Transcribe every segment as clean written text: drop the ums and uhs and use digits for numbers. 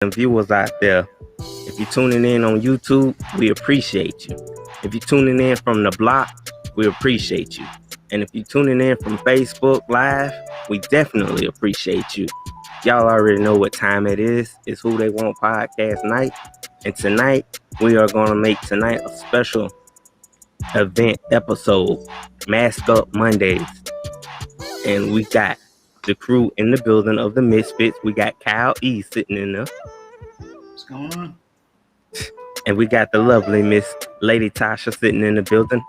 and viewers out there. If you're tuning in on YouTube, we appreciate you. If you're tuning in from the block, we appreciate you. And if you're tuning in from Facebook Live, we definitely appreciate you. Y'all already know what time it is. It's Who They Want Podcast Night. And tonight, we are going to make tonight a special event episode, Mask Up Mondays. And we got the crew in the building of the Misfits. We got Kyle E sitting in there. What's going on? And we got the lovely Miss Lady Tasha sitting in the building.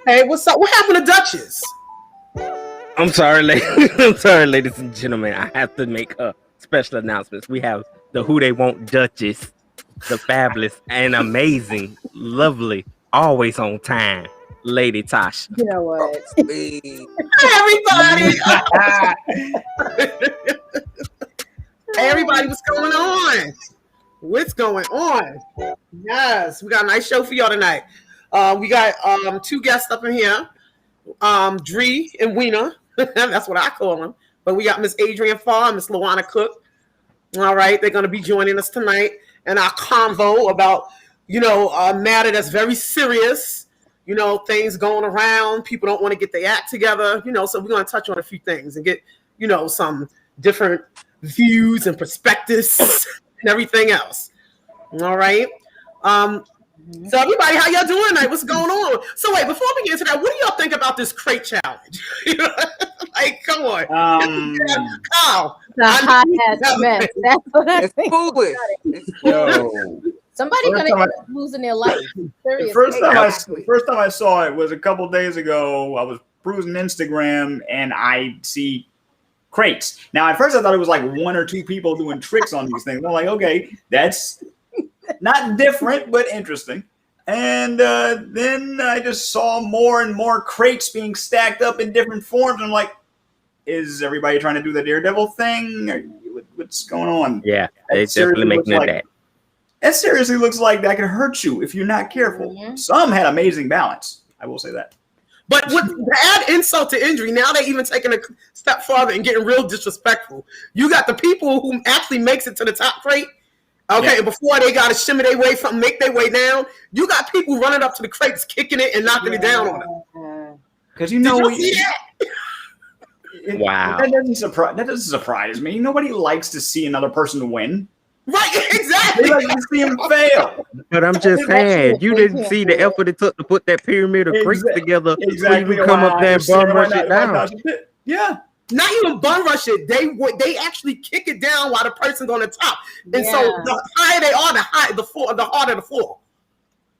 Hey, what's up? What happened to Duchess? I'm sorry, ladies and gentlemen. I have to make a special announcements. We have the Who They Want Duchess, the fabulous and amazing, lovely, always on time, Lady Tasha. You know what? Everybody! Hey, everybody, what's going on? What's going on? Yes, we got a nice show for y'all tonight. We got two guests up in here, Dree and Weena. That's what I call them. But we got Miss Adrienne Farr and Miss Lawana Cook. All right, they're going to be joining us tonight in our convo about, a matter that's very serious. Things going around. People don't want to get their act together. So we're going to touch on a few things and get, some different views and perspectives and everything else. All right. So everybody, how y'all doing tonight? What's going on? So wait, before we get into that, what do y'all think about this crate challenge? Like, come on. Kyle. The hot ass mess. That's what I think. Foolish. Somebody gonna end up losing their life. The first time I saw it was a couple days ago. I was cruising Instagram and I see crates. Now, at first I thought it was like one or two people doing tricks on these things. I'm like, okay, that's not different, but interesting. And then I just saw more and more crates being stacked up in different forms. I'm like, is everybody trying to do the Daredevil thing? What's going on? Yeah, they definitely making it that. That seriously looks like that could hurt you if you're not careful. Mm-hmm. Some had amazing balance. I will say that. But to add insult to injury, now they're even taking a step farther and getting real disrespectful. You got the people who actually makes it to the top crate. Okay, yeah. And before they got to shimmy their way from, make their way down, you got people running up to the crates, kicking it and knocking it down on them. Because wow, that doesn't surprise me. Nobody likes to see another person win. Right, exactly. They like to see him fail. But I'm just saying, you didn't see the effort it took to put that pyramid of crates together. Exactly. So you come up there and bum rush it down. Yeah. Not even bum rush it. They actually kick it down while the person's on the top. And so the higher they are, the harder the fall.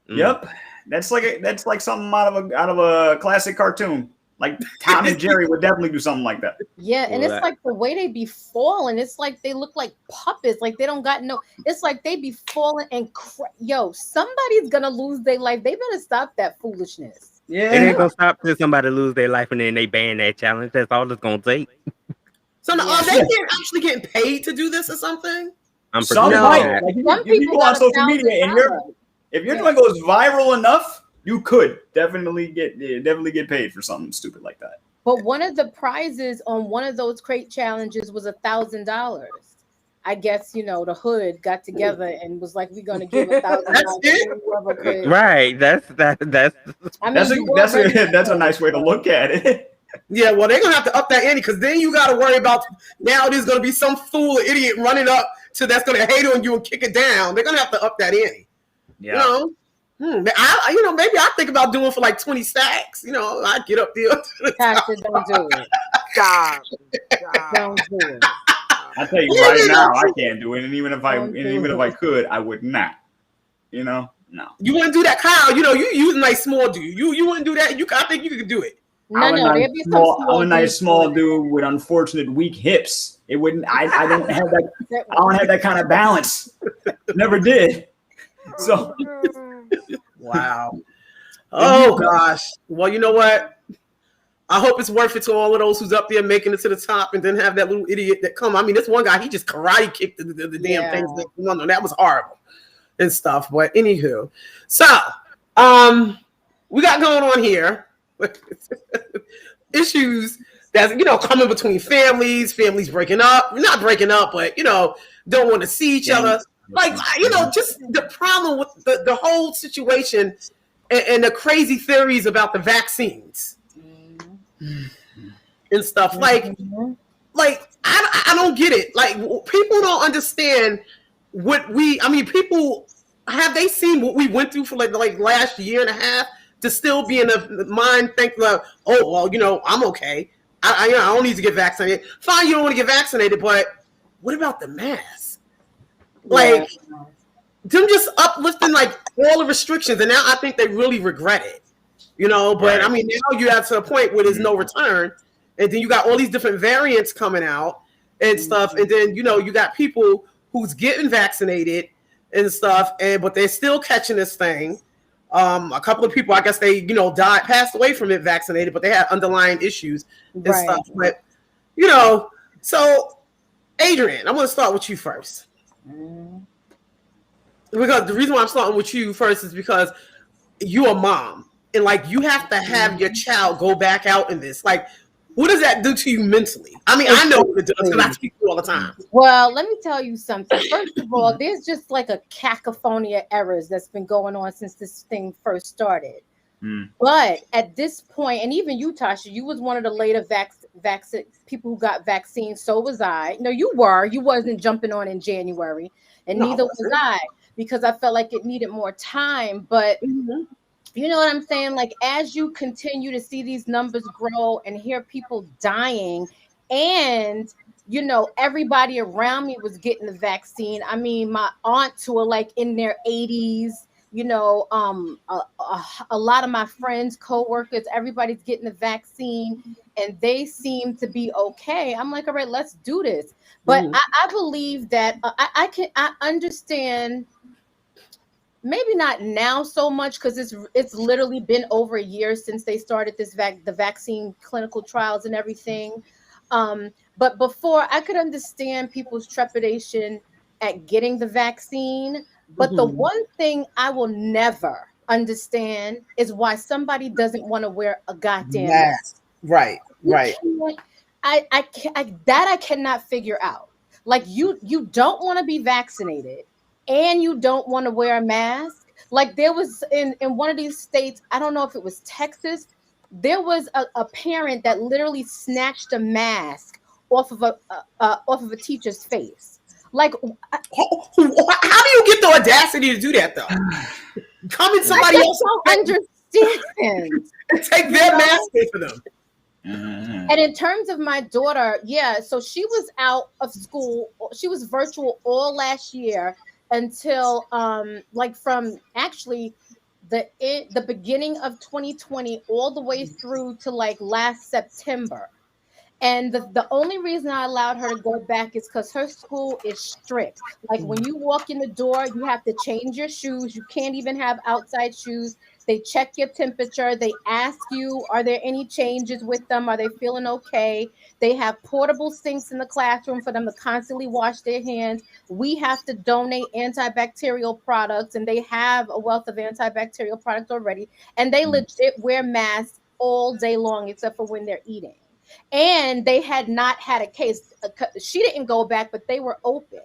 Yep. That's like something out of a classic cartoon. Like Tom and Jerry would definitely do something like that. Yeah, and it's like the way they be falling. It's like they look like puppets. Like they don't got no. It's like they be falling and somebody's gonna lose their life. They better stop that foolishness. Yeah, it ain't gonna stop till somebody lose their life and then they ban that challenge. That's all it's gonna take. So now, are they actually getting paid to do this or something? Some might. Like, some people on social media, and if your joint goes viral enough, you could definitely get paid for something stupid like that. But one of the prizes on one of those crate challenges was $1,000. I guess the hood got together and was like, "We're gonna give $1,000." Right. That's a nice way to look at it. Yeah, well, they're gonna have to up that ante because then you got to worry about now. There's gonna be some fool or idiot running up that's gonna hate on you and kick it down. They're gonna have to up that ante. Yeah. Maybe I think about doing for like 20 stacks. I get up there. Pastor, don't do it. God. Don't do it. I tell you right now, I can't do it. And even if I could, I would not. No. You wouldn't do that, Kyle. You using like small dude. You wouldn't do that. I think you could do it. I'm a nice small dude with unfortunate weak hips. It wouldn't. I don't have that. I don't have that kind of balance. Never did. So. Wow. Oh gosh. Well, you know what? I hope it's worth it to all of those who's up there making it to the top and then have that little idiot that come. I mean, this one guy, he just karate kicked the damn things. That was horrible and stuff. But anywho, so we got going on here issues that's coming between families breaking up. Not breaking up, but don't want to see each other. Like, you know, just the problem with the whole situation and the crazy theories about the vaccines and stuff. Like I don't get it. Like, people don't understand people, have they seen what we went through for like last year and a half to still be in the mind thinking like, oh, well, you know, I'm okay. I don't need to get vaccinated. Fine, you don't want to get vaccinated, but what about the mask? Like, them just uplifting like all the restrictions, and now I think they really regret it. You know, but I mean, now you have to a point where there's no return, and then you got all these different variants coming out and stuff, and then, you know, you got people who's getting vaccinated and stuff, but they're still catching this thing. A couple of people, I guess they, you know, passed away from it vaccinated, but they had underlying issues and stuff. But, you know, so Adrian, I'm going to start with you first. Because the reason why I'm starting with you first is because you're a mom, and like, you have to have your child go back out in this. Like, what does that do to you mentally? I mean, I know what it does because I speak to you all the time. Well, let me tell you something. First of all, there's just like a cacophony of errors that's been going on since this thing first started. But at this point, and even you, Tasha, you was one of the later people who got vaccines. So was I. No, you were. You wasn't jumping on in January, and neither was I, because I felt like it needed more time. But you know what I'm saying? Like, as you continue to see these numbers grow and hear people dying, and, you know, everybody around me was getting the vaccine. I mean, my aunts who are like in their 80s, you know, a lot of my friends, co-workers, everybody's getting the vaccine, and they seem to be okay. I'm like, all right, let's do this. But I believe that I understand. Maybe not now so much, because it's literally been over a year since they started the vaccine clinical trials and everything. But before, I could understand people's trepidation at getting the vaccine. But the one thing I will never understand is why somebody doesn't want to wear a goddamn mask. Right. I cannot figure out. Like, you don't want to be vaccinated, and you don't want to wear a mask. Like, there was in one of these states, I don't know if it was Texas, there was a parent that literally snatched a mask off of a teacher's face. Like, how do you get the audacity to do that, though? Come in somebody else. I don't understand. And take their mask away for them. And in terms of my daughter, so she was out of school. She was virtual all last year until like from actually the beginning of 2020 all the way through to like last September. And the only reason I allowed her to go back is because her school is strict. Like, when you walk in the door, you have to change your shoes. You can't even have outside shoes. They check your temperature. They ask you, are there any changes with them? Are they feeling okay? They have portable sinks in the classroom for them to constantly wash their hands. We have to donate antibacterial products, and they have a wealth of antibacterial products already. And they legit wear masks all day long, except for when they're eating. And they had not had a case. She didn't go back, but they were open.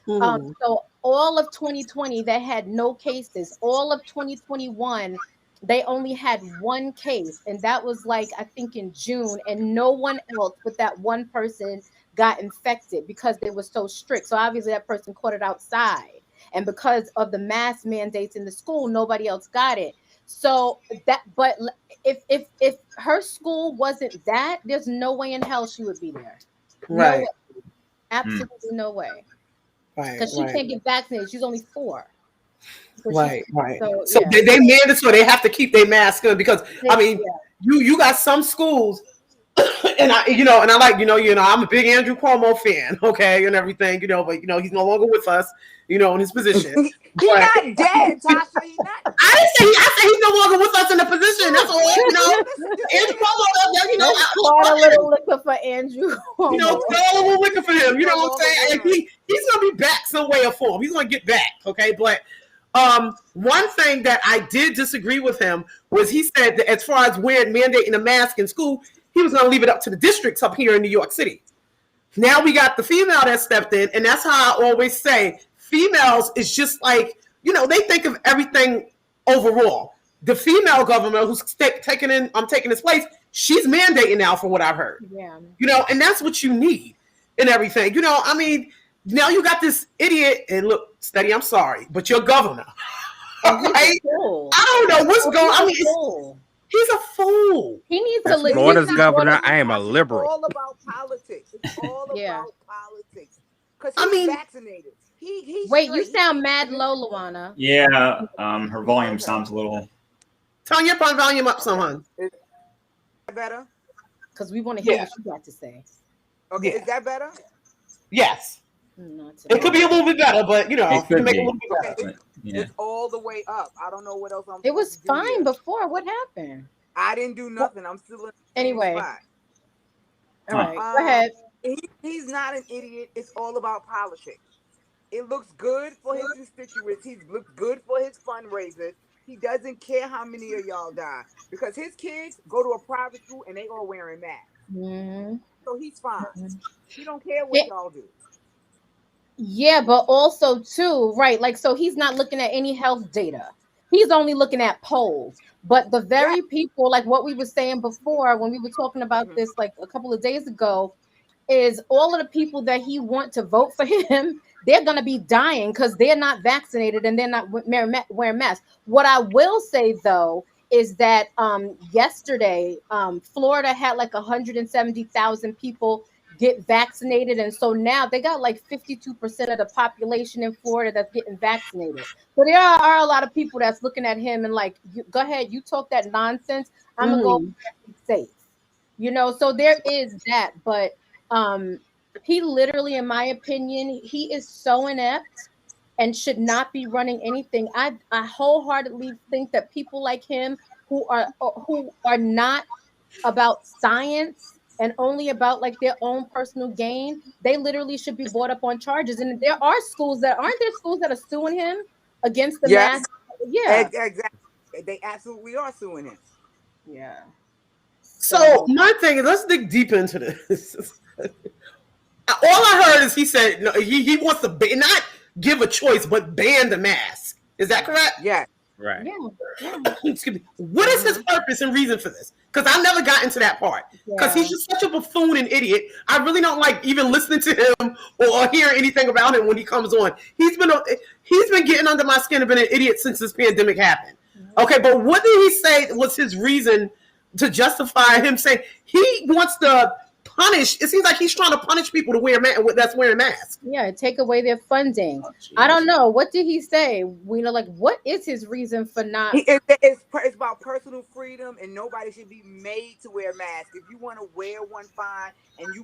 So all of 2020, they had no cases. All of 2021, they only had one case. And that was like, I think in June. And no one else but that one person got infected because they were so strict. So obviously that person caught it outside. And because of the mask mandates in the school, nobody else got it. So but if her school wasn't that, there's no way in hell she would be there. Right. No way. Absolutely no way. Right. Because she can't get vaccinated. She's only 4. So right. So they mandatory. They have to keep their mask on because I mean, you got some schools, and I like I'm a big Andrew Cuomo fan, okay, and everything, but he's no longer with us, in his position. He's not dead, Tasha. He's not. I said he's no longer with us in the position. That's all. Andrew Cuomo, a little liquor for Andrew. Throw a little liquor for him. You know what I'm saying? He's gonna be back some way or form. He's gonna get back, okay? But one thing that I did disagree with him was he said that as far as mandating a mask in school, he was gonna leave it up to the districts up here in New York City. Now we got the female that stepped in, and that's how I always say females is just like, they think of everything overall. The female governor who's taking this place, she's mandating now from what I've heard. Yeah. And that's what you need and everything. Now you got this idiot, and look, Steady, I'm sorry, but you're governor. Right? I don't know what's going on. He's a fool. He needs to live. Florida's governor, I am a liberal. It's all about politics. It's all about politics. Because he's vaccinated. Wait, you sound mad low, Luana. Yeah, her volume sounds a little. Turn your volume up, son. Is that better? Because we want to hear what you got to say. Okay, is that better? Yes. It could be a little bit better, but you can make it a little bit better. It's all the way up. I don't know what else I'm. It was fine before. What happened? I didn't do nothing. I'm still in the anyway. same spot. All right, go ahead. He's not an idiot. It's all about politics. It looks good for his constituents. He looks good for his fundraisers. He doesn't care how many of y'all die because his kids go to a private school and they all wearing masks. So he's fine. He don't care what y'all do. Yeah, but also too, right? Like, so he's not looking at any health data. He's only looking at polls. But the very people, like what we were saying before when we were talking about this like a couple of days ago, is all of the people that he want to vote for him, they're going to be dying because they're not vaccinated and they're not wearing masks. What I will say, though, is that yesterday, Florida had like 170,000 people get vaccinated. And so now they got like 52% of the population in Florida that's getting vaccinated. So there are a lot of people that's looking at him and like, go ahead, you talk that nonsense. I'm going to go be safe. So there is that. But he literally, in my opinion, he is so inept and should not be running anything. I wholeheartedly think that people like him who are not about science and only about like their own personal gain, they literally should be brought up on charges. And there are schools that are suing him against the mask. Yeah, exactly. They absolutely are suing him. Yeah. So my thing is, let's dig deep into this. All I heard is he said no, he wants to not give a choice, but ban the mask. Is that correct? Yeah. Right. Yeah. Excuse me. What is his purpose and reason for this? Because I never got into that part. Because he's just such a buffoon and idiot. I really don't like even listening to him or hearing anything about him when he comes on. He's been getting under my skin and been an idiot since this pandemic happened. Okay, but what did he say was his reason to justify him saying he wants to punish? It seems like he's trying to punish people that's wearing masks. Yeah, take away their funding. I don't know. What did he say? We know, like, what is his reason for not? It's about personal freedom, and nobody should be made to wear masks. If you want to wear one, fine. And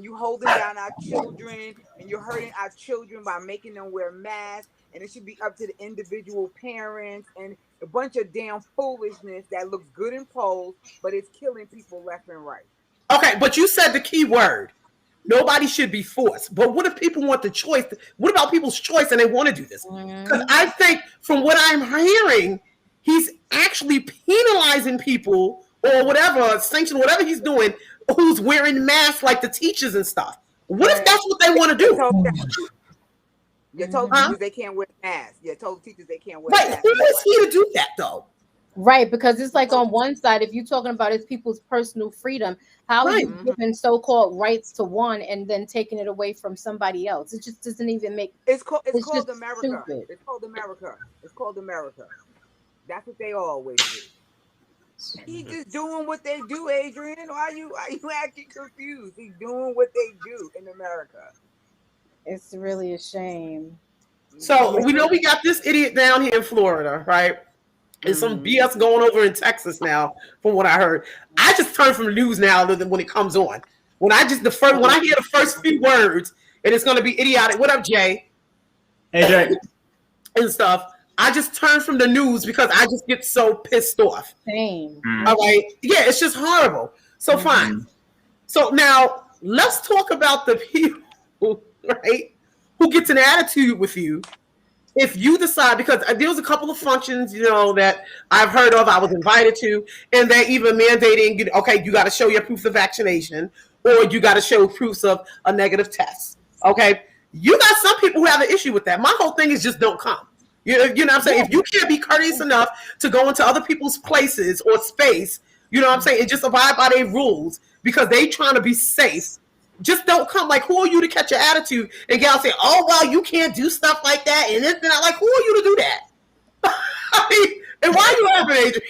you holding down our children, and you're hurting our children by making them wear masks. And it should be up to the individual parents and a bunch of damn foolishness that looks good in polls, but it's killing people left and right. Okay, but you said the key word. Nobody should be forced. But what if people want the choice? What about people's choice and they want to do this? Because I think from what I'm hearing, he's actually penalizing people or whatever, sanction, whatever he's doing, who's wearing masks like the teachers and stuff. What if that's what they want to do? You told teachers they can't wear masks. You told teachers they can't wear masks. Who is he to do that, though? Right, because it's like on one side, if you're talking about it's people's personal freedom, how are you giving so-called rights to one and then taking it away from somebody else? It just doesn't even make. It's called America. Stupid. It's called America. It's called America. That's what they always do. He's just doing what they do, Adrian. Why are you acting confused? He's doing what they do in America. It's really a shame. So we know we got this idiot down here in Florida, right? There's some BS going over in Texas now, from what I heard. I just turn from the news now when it comes on. When I hear the first few words, and it's going to be idiotic. What up, Jay? Hey, Jay. And stuff. I just turn from the news because I just get so pissed off. Same. All right. Yeah, it's just horrible. So fine. So now let's talk about the people, right, who gets an attitude with you. If you decide, because there was a couple of functions, that I've heard of, I was invited to, and they're even mandating, okay, you got to show your proof of vaccination, or you got to show proofs of a negative test. Okay, you got some people who have an issue with that. My whole thing is just don't come. You know what I'm saying? Yeah. If you can't be courteous enough to go into other people's places or space, you know what I'm saying, and just abide by their rules because they trying to be safe, just don't come. Like, who are you to catch your attitude and get out and say, oh, well, you can't do stuff like that. And it's not like, who are you to do that? I mean, and why are you laughing, Adrian?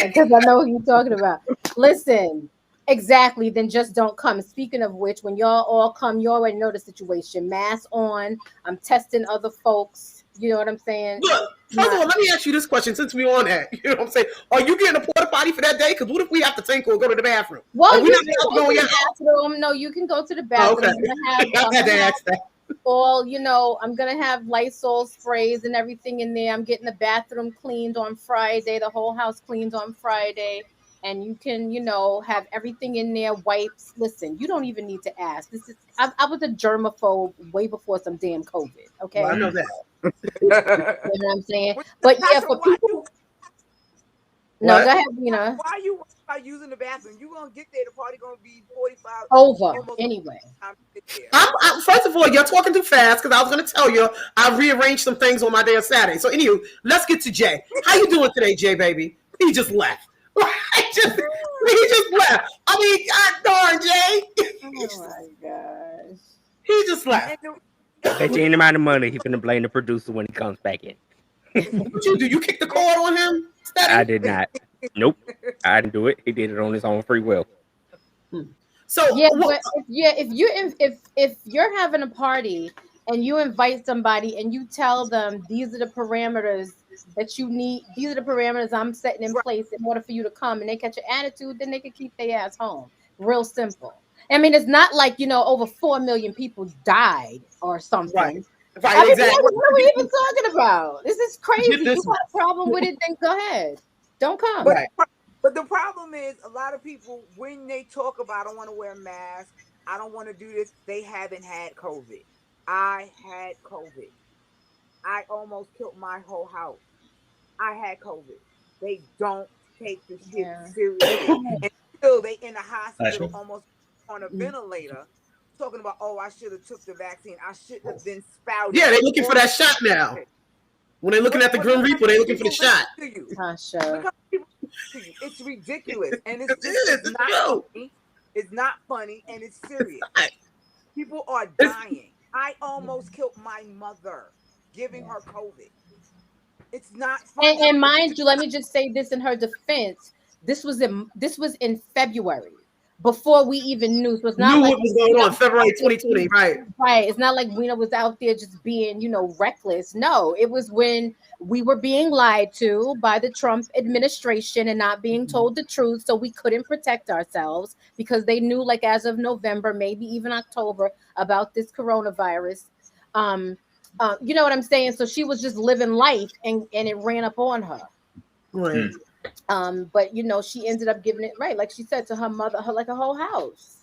Because I know what you're talking about. Listen, exactly. Then just don't come. Speaking of which, when y'all all come, you already know the situation. Mask on. I'm testing other folks. You know what I'm saying? Look, first of all, let me ask you this question since we're on that. You know what I'm saying? Are you getting a porta potty for that day? Because what if we have to tinkle or go to the bathroom? Well, you can go to the bathroom. No, you can go to the bathroom. Okay. I had to ask that. All, you know, I'm gonna have Lysol sprays and everything in there. I'm getting the bathroom cleaned on Friday, the whole house cleaned on Friday, and you can, you know, have everything in there, wipes. Listen, you don't even need to ask. This is I was a germaphobe way before some damn COVID. Okay, well, I know that. You know what I'm saying? But yeah, for people. No, go ahead, Rena. Why are you using the bathroom? You gonna get there, the party gonna be 45 over anyway. First of all, you're talking too fast because I was gonna tell you I rearranged some things on my day of Saturday. So anyway, let's get to Jay. How you doing today, Jay, baby? He just left. He just left. I mean, God darn, Jay. Oh my gosh. He just left. Bet you any amount of money he's gonna blame the producer when he comes back in. What you do? You kick the cord on him? Steady? I did not. Nope. I didn't do it. He did it on his own free will. So yeah, but if you're having a party and you invite somebody and you tell them these are the parameters that you need, these are the parameters I'm setting in place in order for you to come, and they catch an attitude, then they can keep their ass home. Real simple. I mean, it's not like, you know, over 4 million people died or something. Right, I mean, exactly. what are we even talking about? This is crazy. You got a problem with it, then go ahead. Don't come. But the problem is a lot of people, when they talk about I don't want to wear a mask, I don't want to do this, they haven't had COVID. I had COVID. I almost killed my whole house. I had COVID. They don't take the shit seriously. And still they in the hospital almost on a ventilator talking about, oh, I should have took the vaccine. I shouldn't have been spouted. Yeah, they're looking for that shot now. When they're looking at the Grim Reaper, they're looking for the shot. It's ridiculous. And it's not funny. It's not funny, and it's serious. People are dying. I almost killed my mother giving her COVID. It's not funny. And mind you, let me just say this in her defense. This was in February, before we even knew. So it's not like what was going on February 2020, right? Right. It's not like Weena was out there just being, you know, reckless. No, it was when we were being lied to by the Trump administration and not being told the truth. So we couldn't protect ourselves because they knew, like, as of November, maybe even October, about this coronavirus. You know what I'm saying? So she was just living life and it ran up on her. Right. But you know, she ended up giving it, right, like she said, to her mother, like a whole house.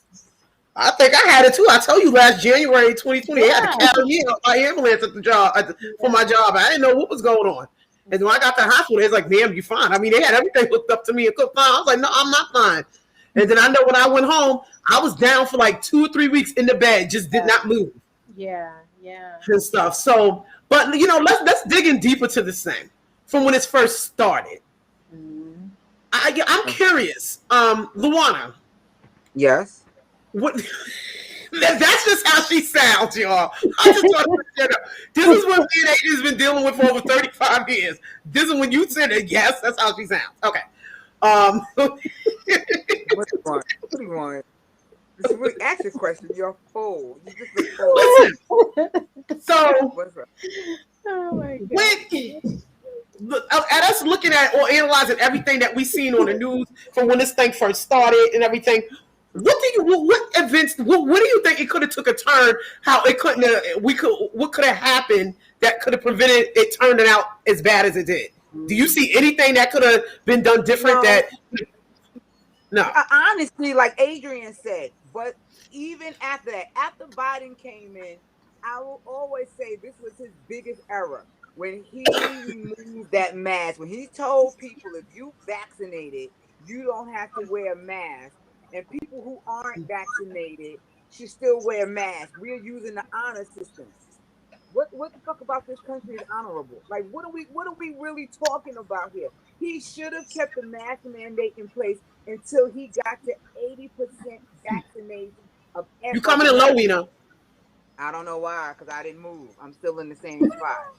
I think I had it too. I told you last January 2020, I had to carry me my ambulance at the job for my job. I didn't know what was going on. And when I got to the hospital, they was like, "Ma'am, you fine?" I mean, they had everything hooked up to me and cooked fine. I was like, "No, I'm not fine." And then I know when I went home, I was down for like 2 or 3 weeks in the bed, just did not move. Yeah. And stuff. So, but you know, let's dig in deeper to this thing from when it first started. I'm curious, Luana. Yes. What? That's just how she sounds, y'all. I just want to shut up. This is what me and Adrian's been dealing with for over 35 years. This is when you said it. Yes, that's how she sounds. Okay. What do you want? Ask your question. You're full. You just look full. Listen. So, oh my God. At us looking at or analyzing everything that we seen on the news from when this thing first started and everything, what do you think it could have took a turn? How it couldn't what could have happened that could have prevented it turning out as bad as it did? Do you see anything that could have been done different? No. Honestly, like Adrian said, but even after that, after Biden came in, I will always say this was his biggest error. When he removed that mask, when he told people, if you vaccinated, you don't have to wear a mask. and people who aren't vaccinated should still wear masks. We're using the honor system. What the fuck about this country is honorable? Like, what are we really talking about here? He should have kept the mask mandate in place until he got to 80% vaccination of You coming in low, Weena? I don't know why, because I didn't move. I'm still in the same spot.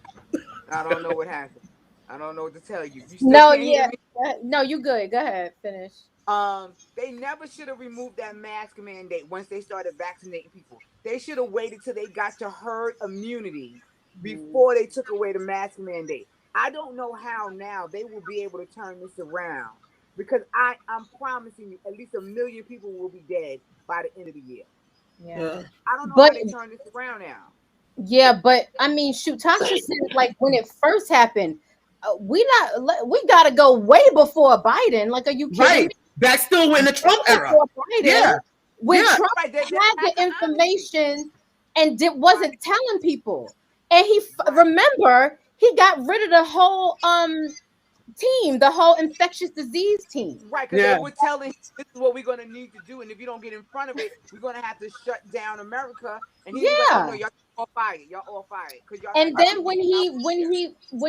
I don't know what happened. I don't know what to tell you. You still No, can't hear me? no, you good. Go ahead, finish. They never should have removed that mask mandate once they started vaccinating people. They should have waited till they got to herd immunity before they took away the mask mandate. I don't know how now they will be able to turn this around, because I'm promising you at least 1 million people will be dead by the end of the year. Yeah. I don't know how they turn this around now. Yeah, but I mean, shoot, Tasha said, like, when it first happened, we gotta go way before Biden. Like, are you kidding Right. me? That's still in the Trump era. Yeah. When Trump Right, had the information and wasn't telling people, and remember, he got rid of the whole team, the whole infectious disease team. Right, because they were telling him, this is what we're going to need to do, and if you don't get in front of it, we're going to have to shut down America. And he was like, oh no, y'all all fired. Y'all all fired. And then when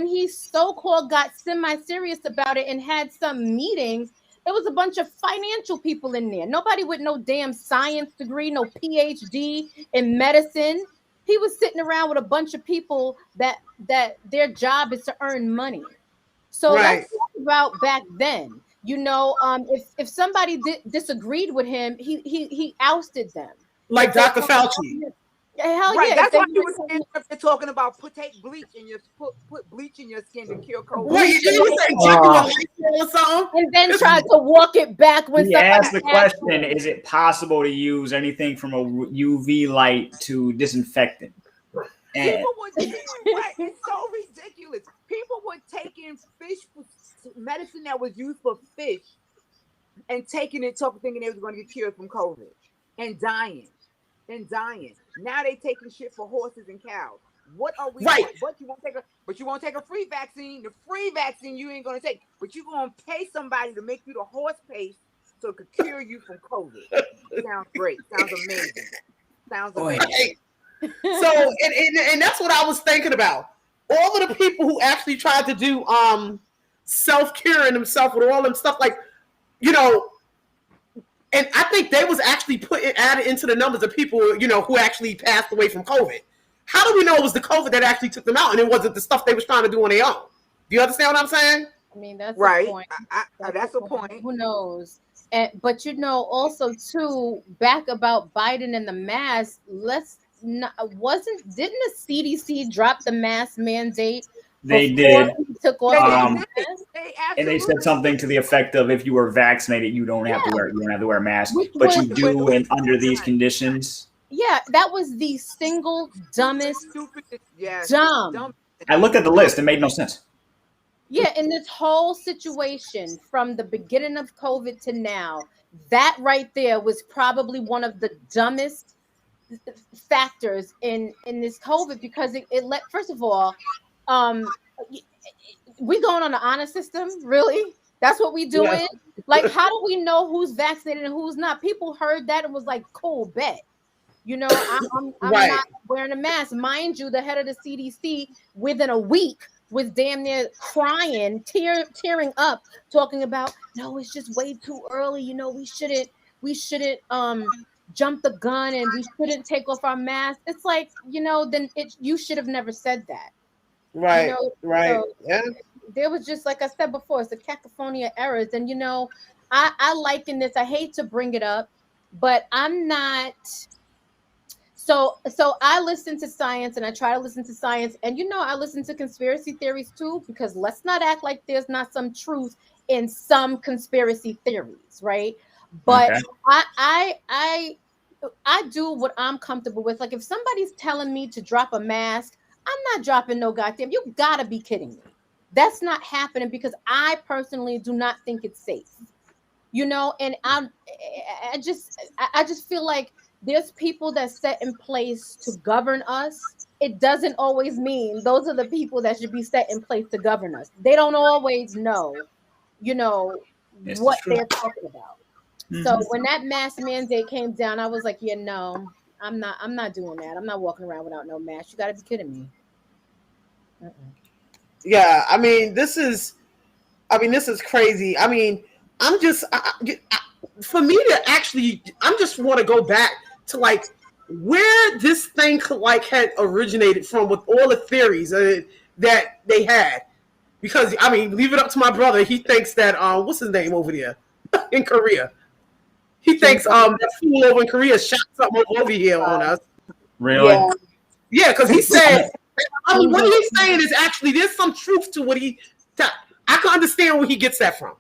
he so-called got semi-serious about it and had some meetings, there was a bunch of financial people in there. Nobody with no damn science degree, no PhD in medicine. He was sitting around with a bunch of people that their job is to earn money. So let's talk about back then. You know, if somebody disagreed with him, he ousted them. Like Dr. Fauci. Hell right, yeah. that's why they're talking about take bleach in your put bleach in your skin to cure COVID. And then tried to walk it back when he asked the question: is it possible to use anything from a UV light to disinfectant? People were it's so ridiculous. People were taking fish medicine that was used for fish and taking it, thinking they was going to get cured from COVID and dying. Now they taking shit for horses and cows. What are we doing? But you won't take a free vaccine. The free vaccine you ain't gonna take, but you gonna pay somebody to make you the horse paste so it could cure you from COVID. Sounds great. Sounds amazing. Sounds amazing. So and that's what I was thinking about. All of the people who actually tried to do self-curing themselves with all them stuff, like, you know. And I think they was actually added into the numbers of people, you know, who actually passed away from COVID. How do we know it was the COVID that actually took them out and it wasn't the stuff they was trying to do on their own? Do you understand what I'm saying? I mean, that's right. A point. That's a point. Who knows? But you know, also too, back about Biden and the mask. Didn't the CDC drop the mask mandate? They did. Took off and they said something to the effect of, if you were vaccinated, you don't have to wear a mask, but you do under these conditions. Yeah, that was the single dumbest. Dumb. I looked at the list; it made no sense. Yeah, in this whole situation, from the beginning of COVID to now, that right there was probably one of the dumbest factors in this COVID, because it let, first of all, we going on the honor system, really? That's what we doing? Yeah. Like, how do we know who's vaccinated and who's not? People heard that and was like, cool, bet. You know, I'm not wearing a mask. Mind you, the head of the CDC within a week was damn near crying, tearing up, talking about, no, it's just way too early. You know, we shouldn't jump the gun and we shouldn't take off our mask. It's like, you know, then you should have never said that. Right, you know? right. So yeah. There was just, like I said before, it's a cacophony of errors. And, you know, I liken this, I hate to bring it up, but I'm not. So I listen to science and I try to listen to science. And, you know, I listen to conspiracy theories too, because let's not act like there's not some truth in some conspiracy theories, right? But okay. I do what I'm comfortable with. Like, if somebody's telling me to drop a mask, I'm not dropping no goddamn. You gotta be kidding me. That's not happening, because I personally do not think it's safe. You know, and I just feel like there's people that set in place to govern us. It doesn't always mean those are the people that should be set in place to govern us. They don't always know, you know, what they're talking about. So when that mask mandate came down, I was like, yeah, no, I'm not doing that. I'm not walking around without no mask. You got to be kidding me. Yeah, I mean, this is crazy. I mean, I'm just, for me to actually, I'm just want to go back to like where this thing like had originated from with all the theories that they had. Because I mean, leave it up to my brother. He thinks that what's his name over there in Korea? He thinks that fool over in Korea shot something over here on us. Really? Yeah, because he said, I mean, what he's saying is actually there's some truth to what he. I can understand where he gets that from.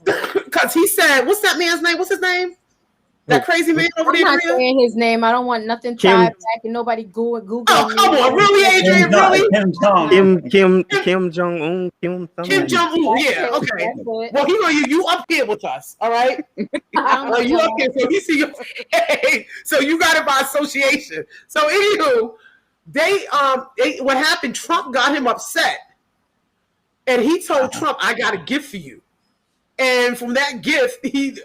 Because he said, what's that man's name? What's his name? That crazy man over there. I'm not saying his name. I don't want nothing tied back and nobody Google. Oh, come on, really, Adrian? Really? Kim Jong-un. Kim Jong-un. Yeah, okay. Well, he gonna you up here with us, all right? You up here, so he see you. Hey, so you got it by association. So anywho, what happened? Trump got him upset, and he told Trump, "I got a gift for you." And from that gift, he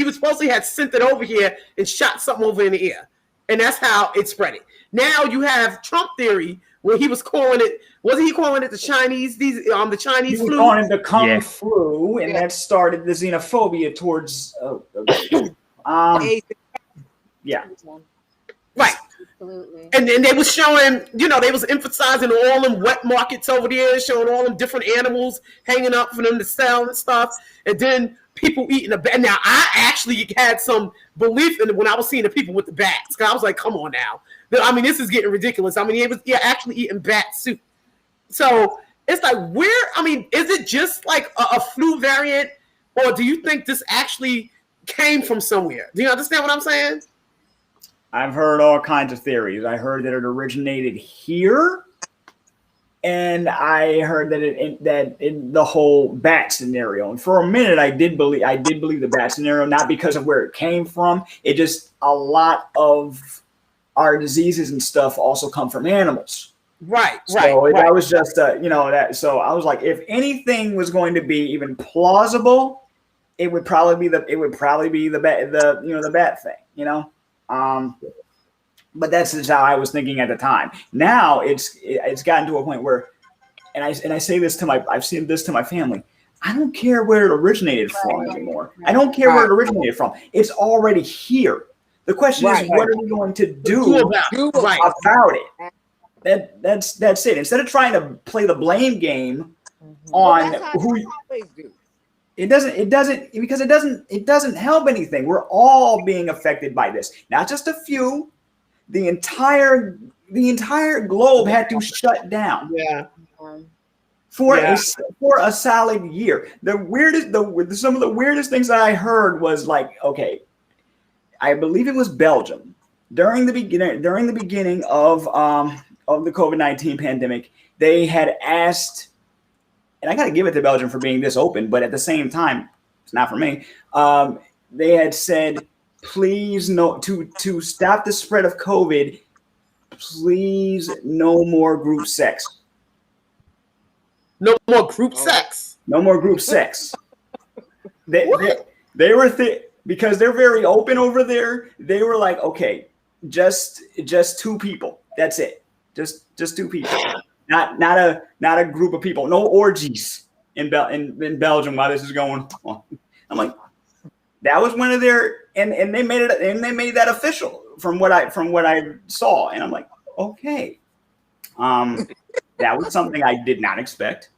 was supposedly had sent it over here and shot something over in the air. And that's how it spread it. Now you have Trump theory where he was calling it, wasn't he calling it the Chinese flu? He was calling it the Kung flu, and that started the xenophobia towards yeah. Right. Absolutely. And then they was showing, they was emphasizing all them wet markets over there, showing all them different animals hanging up for them to sell and stuff. And then people eating the bat. Now, I actually had some belief in it when I was seeing the people with the bats. Because I was like, come on now. I mean, this is getting ridiculous. I mean, he was actually eating bat soup. So it's like, is it just like a flu variant? Or do you think this actually came from somewhere? Do you understand what I'm saying? I've heard all kinds of theories. I heard that it originated here, and I heard that in the whole bat scenario. And for a minute, I did believe the bat scenario, not because of where it came from. It just a lot of our diseases and stuff also come from animals. Right. So that was just that. So I was like, if anything was going to be even plausible, it would probably be the bat thing. But that's just how I was thinking at the time. Now it's gotten to a point where, and I say this to I've seen this to my family. I don't care where it originated from anymore. I don't care where it originated from. It's already here. The question is, what are we going to do about it? That's it. Instead of trying to play the blame game on who you always do. It doesn't help anything. We're all being affected by this. Not just a few. The entire globe had to shut down. Yeah. For a solid year. Some of the weirdest things that I heard was like, okay, I believe it was Belgium during the beginning of the COVID-19 pandemic. They had asked. And I got to give it to Belgium for being this open, but at the same time, it's not for me. They had said, please, to stop the spread of COVID, please, no more group sex. No more group sex. No more group sex. They were because they're very open over there. They were like, okay, just two people. That's it. Just two people. Not a group of people. No orgies in Belgium while this is going on. I'm like, that was one of their and they made that official from what I saw, and I'm like, okay, that was something I did not expect.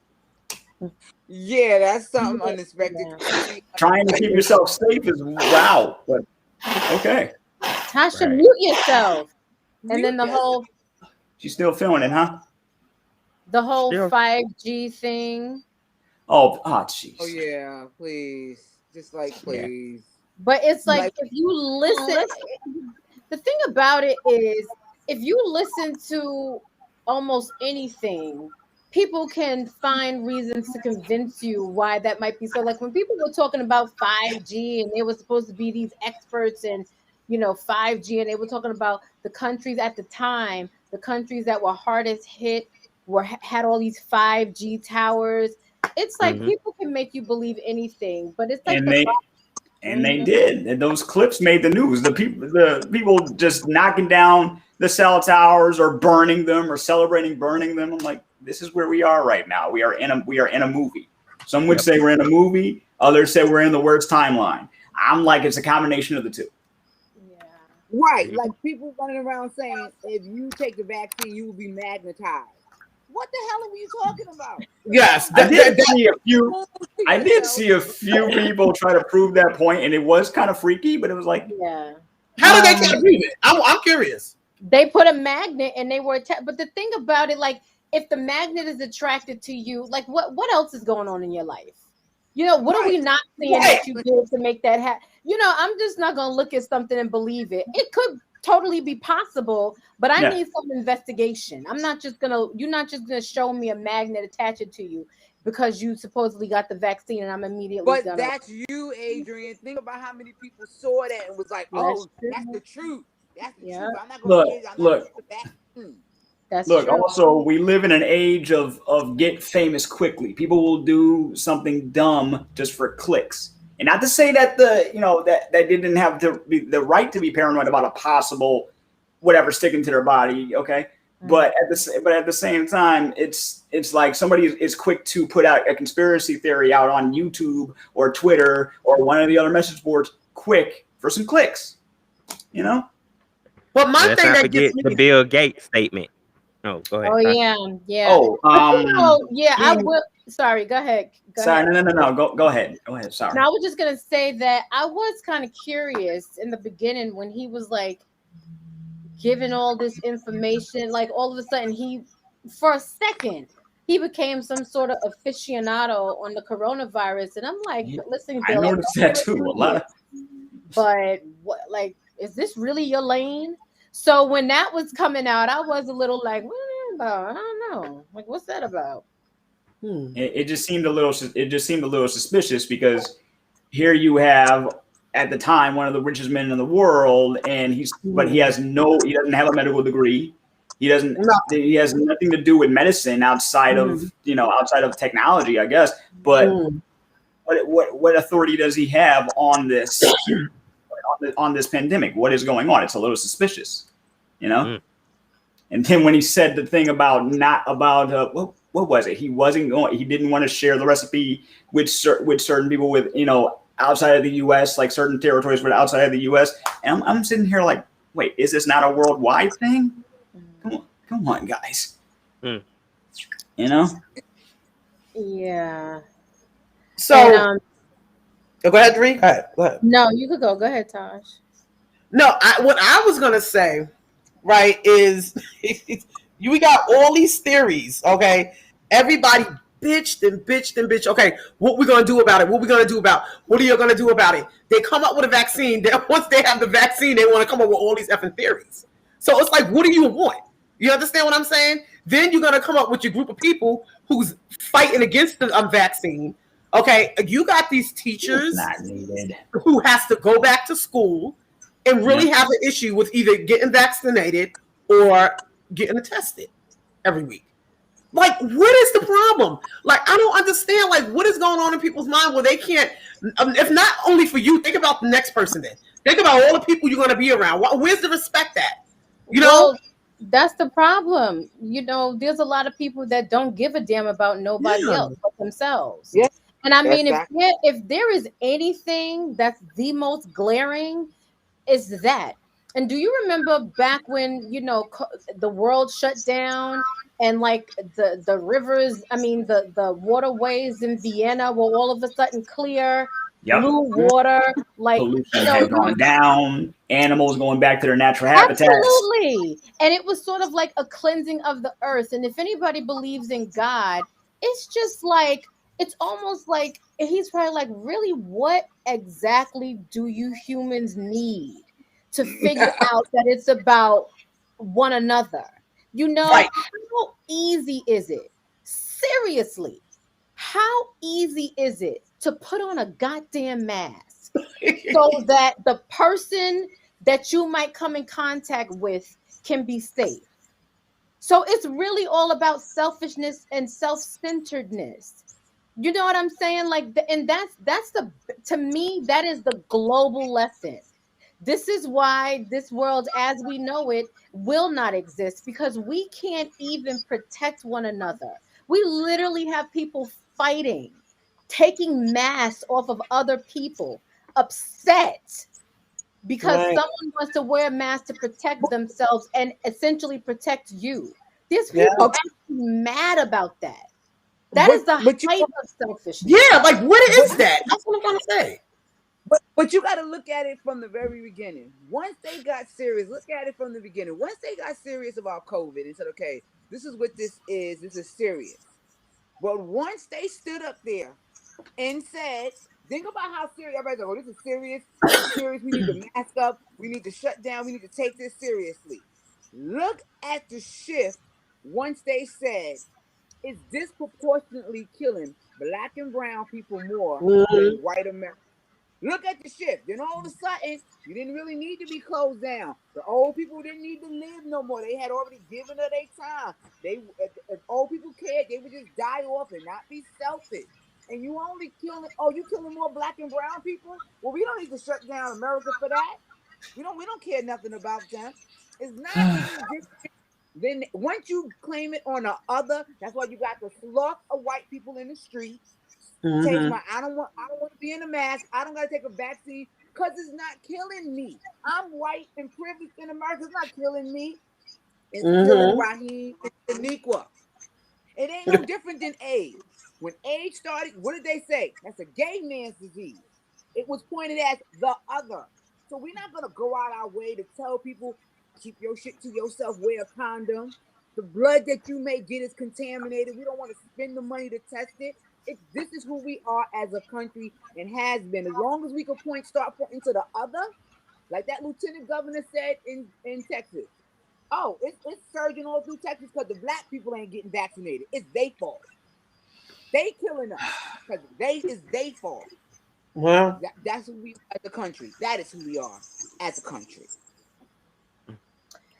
Yeah, that's something unexpected. Trying to keep yourself safe is wow, but okay. Tasha, mute yourself, and then the whole. She's still feeling it, huh? The whole 5G thing. Oh, jeez. Oh yeah, please. Just please. But it's like if you listen, the thing about it is if you listen to almost anything, people can find reasons to convince you why that might be so. Like when people were talking about 5G and they were supposed to be these experts in 5G, and they were talking about the countries at the time, the countries that were hardest hit had all these 5G towers. It's like people can make you believe anything, but it's like And they did. And those clips made the news. The people just knocking down the cell towers or burning them or celebrating burning them. I'm like, this is where we are right now. We are in a movie. Some would say we're in a movie. Others say we're in the worst timeline. I'm like, it's a combination of the two. Yeah. Right. Like people running around saying, if you take the vaccine, you will be magnetized. What the hell are you talking about? Yes, I did see a few people try to prove that point, and it was kind of freaky, but it was like, yeah. How did they try to prove it? I'm curious. They put a magnet and they were but the thing about it, like, if the magnet is attracted to you, like what else is going on in your life? What are we not seeing that you did to make that happen? I'm just not gonna look at something and believe it. It could totally be possible, but I need some investigation. You're not just gonna show me a magnet attached to you because you supposedly got the vaccine and I'm immediately But that's you, Adrian. Think about how many people saw that and was like, oh, that's the truth. That's the truth. I'm not gonna get the vaccine. Look, also, we live in an age of get famous quickly. People will do something dumb just for clicks. And not to say that that they didn't have the right to be paranoid about a possible whatever sticking to their body, okay? But at the same time, it's like somebody is quick to put out a conspiracy theory out on YouTube or Twitter or one of the other message boards quick for some clicks, But my thing that gets the Bill Gates statement. Oh, go ahead. Oh, yeah. Oh, I will. Sorry, go ahead. No. Go ahead. Sorry. Now, I was just gonna say that I was kind of curious in the beginning when he was like giving all this information. Like all of a sudden, for a second, he became some sort of aficionado on the coronavirus, and I'm like, listen, Bill, I noticed that too. A lot. But what, like, is this really your lane? So when that was coming out, I was a little like, what is that about? I don't know. Like, what's that about? It just seemed a little suspicious because here you have at the time one of the richest men in the world, and he doesn't have a medical degree. He has nothing to do with medicine outside of technology, I guess. But what authority does he have on this? On this pandemic, what is going on? It's a little suspicious, And then when he said the thing about what was it? He didn't want to share the recipe with certain people with outside of the U.S., like certain territories, but outside of the U.S. And I'm sitting here like, wait, is this not a worldwide thing? Come on, guys. Yeah. So. Go ahead, Dree. Go ahead. No, you could go. Go ahead, Tosh. No, what I was gonna say, right, is we got all these theories. Okay, everybody bitched. Okay, what we gonna do about it? What we gonna do about? What are you gonna do about it? They come up with a vaccine. Once they have the vaccine, they want to come up with all these effing theories. So it's like, what do you want? You understand what I'm saying? Then you're gonna come up with your group of people who's fighting against the vaccine. Okay, you got these teachers who has to go back to school and really have an issue with either getting vaccinated or getting tested every week. Like, what is the problem? Like, I don't understand. Like, what is going on in people's mind where they can't? If not only for you, think about the next person. Then think about all the people you're going to be around. Where's the respect at? Well, that's the problem. There's a lot of people that don't give a damn about nobody else but themselves. Yeah. And I mean, if there is anything that's the most glaring, is that. And do you remember back when, the world shut down and like the rivers, the waterways in Vienna were all of a sudden clear, blue water, like pollution had gone down, animals going back to their natural habitats. Absolutely. And it was sort of like a cleansing of the earth. And if anybody believes in God, it's just like, it's almost like he's probably like, really, what exactly do you humans need to figure out that it's about one another? How easy is it? Seriously, how easy is it to put on a goddamn mask so that the person that you might come in contact with can be safe? So it's really all about selfishness and self-centeredness. You know what I'm saying? Like, and that's the, to me, that is the global lesson. This is why this world as we know it will not exist, because we can't even protect one another. We literally have people fighting, taking masks off of other people, upset because Right. someone wants to wear a mask to protect themselves and essentially protect you. There's Yeah. people actually mad about that. That is But the but you height of selfishness. Yeah, like what but is that? That's what I'm trying to say. but you got to look at it from the very beginning. Once they got serious, look at it from the beginning. Once they got serious about COVID and said, "Okay, this is what this is. This is serious." But once they stood up there and said, think about how serious everybody's like, oh, this is serious. This is serious. We need to mask up. We need to shut down. We need to take this seriously. Look at the shift once they said it's disproportionately killing black and brown people more Mhm. than white Americans. Look at the shift. Then all of a sudden, you didn't really need to be closed down. The old people didn't need to live no more. They had already given her their time. They, if old people cared, they would just die off and not be selfish. And you only killing, oh, you killing more black and brown people? Well, we don't need to shut down America for that. We don't care nothing about them. It's not any different. Then once you claim it on the other, that's why you got the slough of white people in the street. Change Mhm. my I don't want to be in a mask. I don't gotta take a vaccine because it's not killing me. I'm white and privileged in America. It's not killing me. It's killing Mhm. Raheem and Shaniqua. It ain't no different than AIDS. When AIDS started, what did they say? That's a gay man's disease. It was pointed as the other. So we're not gonna go out our way to tell people keep your shit to yourself, wear a condom. The blood that you may get is contaminated. We don't want to spend the money to test it. This is who we are as a country and has been. As long as we could start pointing to the other, like that lieutenant governor said in Texas. Oh, it's surging all through Texas because the black people ain't getting vaccinated. It's their fault. They killing us because it's their fault. Well, That's who we are as a country. That is who we are as a country.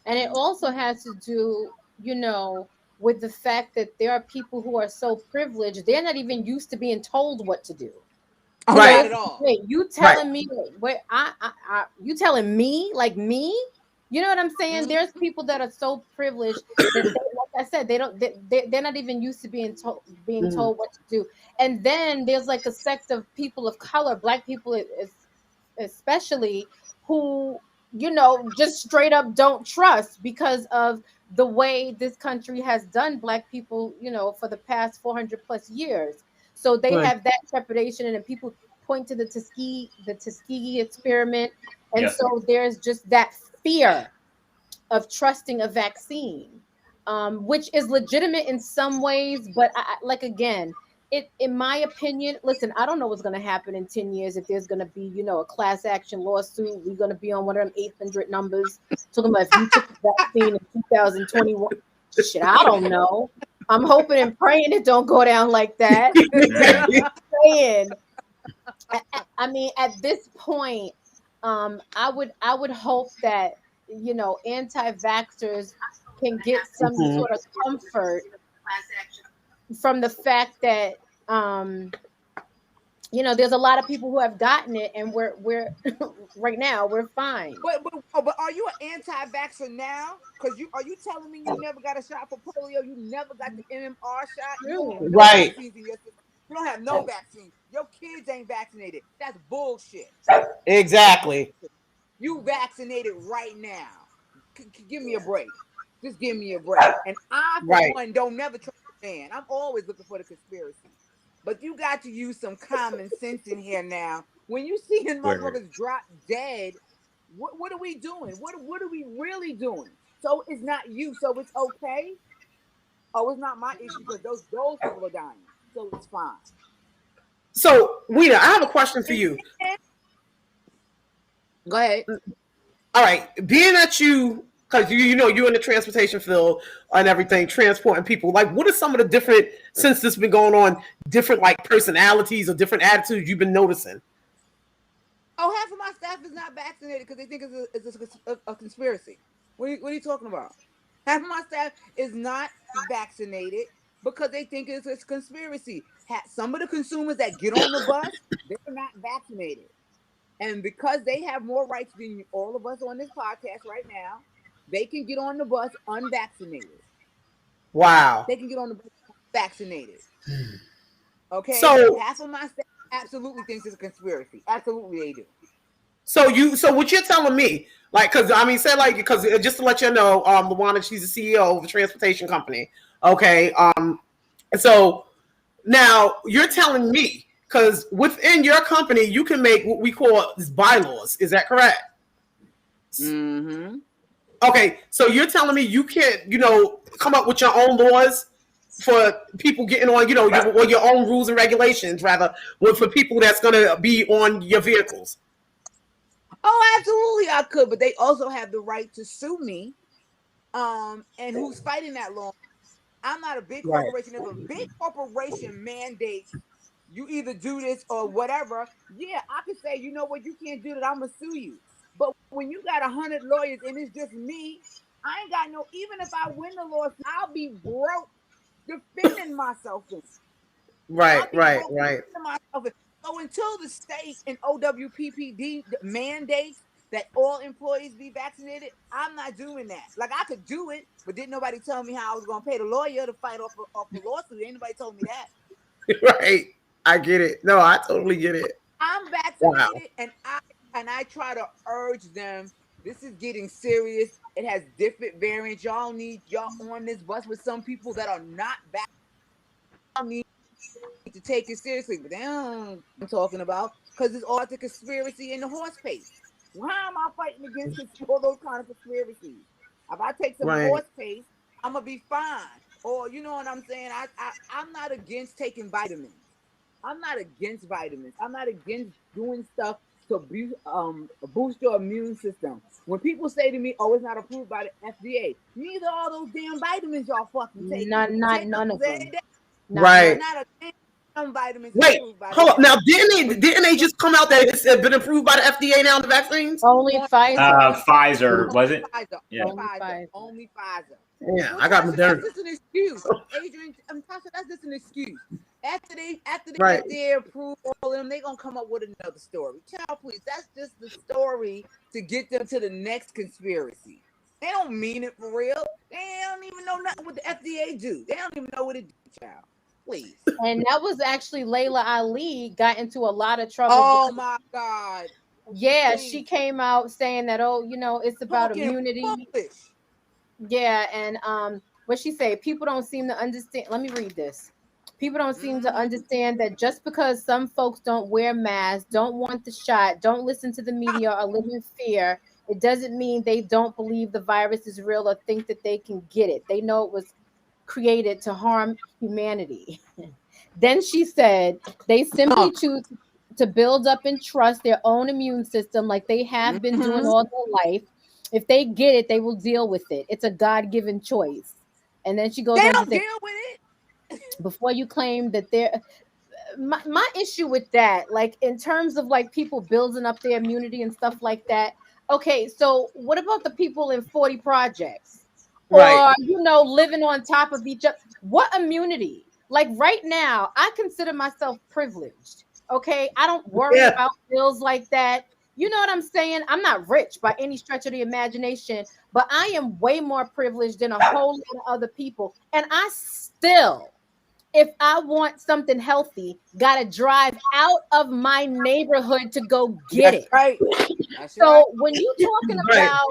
And it also has to do, you know, with the fact that there are people who are so privileged, they're not even used to being told what to do. Oh, So right, not it's at all. wait, you right. telling me wait, you telling me like me? You know what I'm saying? Mhm. There's people that are so privileged that they, like I said, they don't they're not even used to being Mhm. told what to do. And then there's like a sect of people of color, black people especially, who, you know, just straight up don't trust because of the way this country has done black people, you know, for the past 400 plus years. So they Right. have that trepidation, and then people point to the Tuskegee experiment, and Yeah. so there's just that fear of trusting a vaccine, which is legitimate in some ways, but like again, in my opinion, listen, I don't know what's going to happen in 10 years. If there's going to be, you know, a class action lawsuit, we're going to be on one of them 800 numbers talking about if you took the vaccine in 2021. Shit, I don't know. I'm hoping and praying it don't go down like that. But I'm just saying, I mean, at this point, I would hope that, you know, anti-vaxxers can get some Mhm. sort of comfort from the fact that, um, you know, there's a lot of people who have gotten it, and we're right now we're fine. But are you an anti-vaxxer now? Because are you telling me you never got a shot for polio? You never got the MMR shot? You don't have True. no Right. vaccines in your system. You don't have no vaccines. Your kids ain't vaccinated. That's bullshit. That's Exactly. bullshit. You vaccinated right now. Give me a break. Just give me a break. And I, for Right. one, don't never trust a man. I'm always looking for the conspiracy. But you got to use some common sense in here now. When you seeing Word. motherfuckers drop dead, what are we doing? What are we really doing? So it's not you, so it's okay. Oh, it's not my issue because those people are dying, so it's fine. So, Weena, I have a question for you. Go ahead. All right, being that because you know you're in the transportation field and everything, transporting people. Like, what are some of the different, since this been going on, different like personalities or different attitudes you've been noticing? Oh, half of my staff is not vaccinated because they think it's a conspiracy. What are you talking about? Half of my staff is not vaccinated. because they think it's a conspiracy. Some of the consumers that get on the bus, they're not vaccinated. And because they have more rights than all of us on this podcast right now, they can get on the bus unvaccinated. Wow. They can get on the bus vaccinated. Okay? So half of my staff absolutely thinks it's a conspiracy. Absolutely they do. So what you're telling me, like, because I mean, say like, because just to let you know, Luana, she's the CEO of a transportation company. Okay, and so now you're telling me, because within your company, you can make what we call bylaws. Is that correct? Mm-hmm. Okay, so you're telling me you can't, come up with your own laws for people getting on, your own rules and regulations, rather, for people that's going to be on your vehicles. Oh, absolutely, I could, but they also have the right to sue me. And who's fighting that law? I'm not a big corporation. If a big corporation mandates you either do this or whatever, yeah, I could say, you know what, you can't do that. I'm gonna sue you. But when you got 100 lawyers and it's just me, I ain't got no. Even if I win the lawsuit, I'll be broke defending myself. Right. So until the state and OWPPD mandates that all employees be vaccinated, I'm not doing that. Like, I could do it, but didn't nobody tell me how I was going to pay the lawyer to fight off a lawsuit. Ain't nobody told me that. Right. I get it. No, I totally get it. I'm vaccinated, and I try to urge them. This is getting serious. It has different variants. Y'all on this bus with some people that are not vaccinated. Y'all need to take it seriously, but they don't. I'm talking about, because it's all the conspiracy in the horse paste. Why am I fighting against all those kind of conspiracies? If I take some horse paste, I'm gonna be fine. Or you know what I'm saying? I'm not against taking vitamins. I'm not against vitamins. I'm not against doing stuff to boost your immune system. When people say to me, "Oh, it's not approved by the FDA," neither are those damn vitamins y'all fucking taking. None of them. Right. Not a damn vitamins. Wait, hold up. Now, didn't they just come out that it's been approved by the FDA now, the vaccines? Only Pfizer. Pfizer, was it? Pfizer. Yeah. Only Pfizer. Yeah, I got Moderna. That's just an excuse, Adrian. Tasha, that's just an excuse. After they FDA approve all of them, they gonna come up with another story. Child, please. That's just the story to get them to the next conspiracy. They don't mean it for real. They don't even know nothing what the FDA do. They don't even know what it do, child. Please. And that was actually Layla Ali got into a lot of trouble. Oh my God. Yeah, please. She came out saying that, it's about immunity. Foolish. Yeah, and what she say? People don't seem to understand. Let me read this. People don't seem to understand that just because some folks don't wear masks, don't want the shot, don't listen to the media, or live in fear, it doesn't mean they don't believe the virus is real or think that they can get it. They know it was created to harm humanity. Then she said they simply choose to build up and trust their own immune system like they have been doing all their life. If they get it, they will deal with it. It's a God-given choice. And then she goes on to say, deal with it. Before you claim that they're my issue with that, like in terms of like people building up their immunity and stuff like that. Okay, so what about the people in 40 projects? Or, living on top of each other? What immunity? Like right now, I consider myself privileged. Okay, I don't worry about bills like that. You know what I'm saying? I'm not rich by any stretch of the imagination, but I am way more privileged than a whole lot of other people. And I still, if I want something healthy, gotta drive out of my neighborhood to go get it. Right. So when you're talking about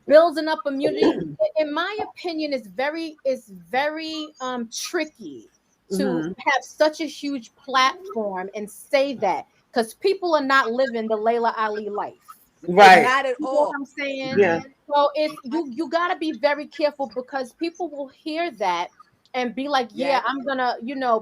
building up immunity, in my opinion, it's very tricky to have such a huge platform and say that, because people are not living the Layla Ali life. Right. Not at all. You know what I'm saying? Yeah. So if you gotta be very careful, because people will hear that and be like, I'm gonna,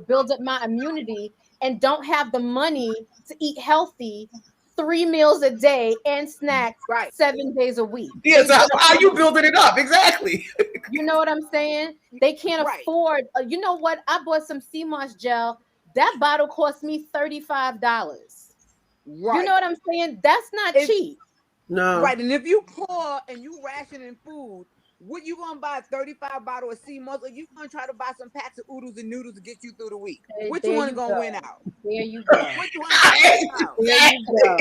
build up my immunity, and don't have the money to eat healthy 3 meals a day and snacks 7 days a week. Yeah, so how are you building it up? Exactly. You know what I'm saying? They can't afford. You know what? I bought some sea moss gel. That bottle cost me $35. Right. You know what I'm saying? That's not cheap. No. Right. And if you poor and you rationing food, What you gonna buy a 35 bottle of sea moss, or you gonna try to buy some packs of oodles and noodles to get you through the week? Which one gonna win out? There you go. Which one gonna win out? There you go.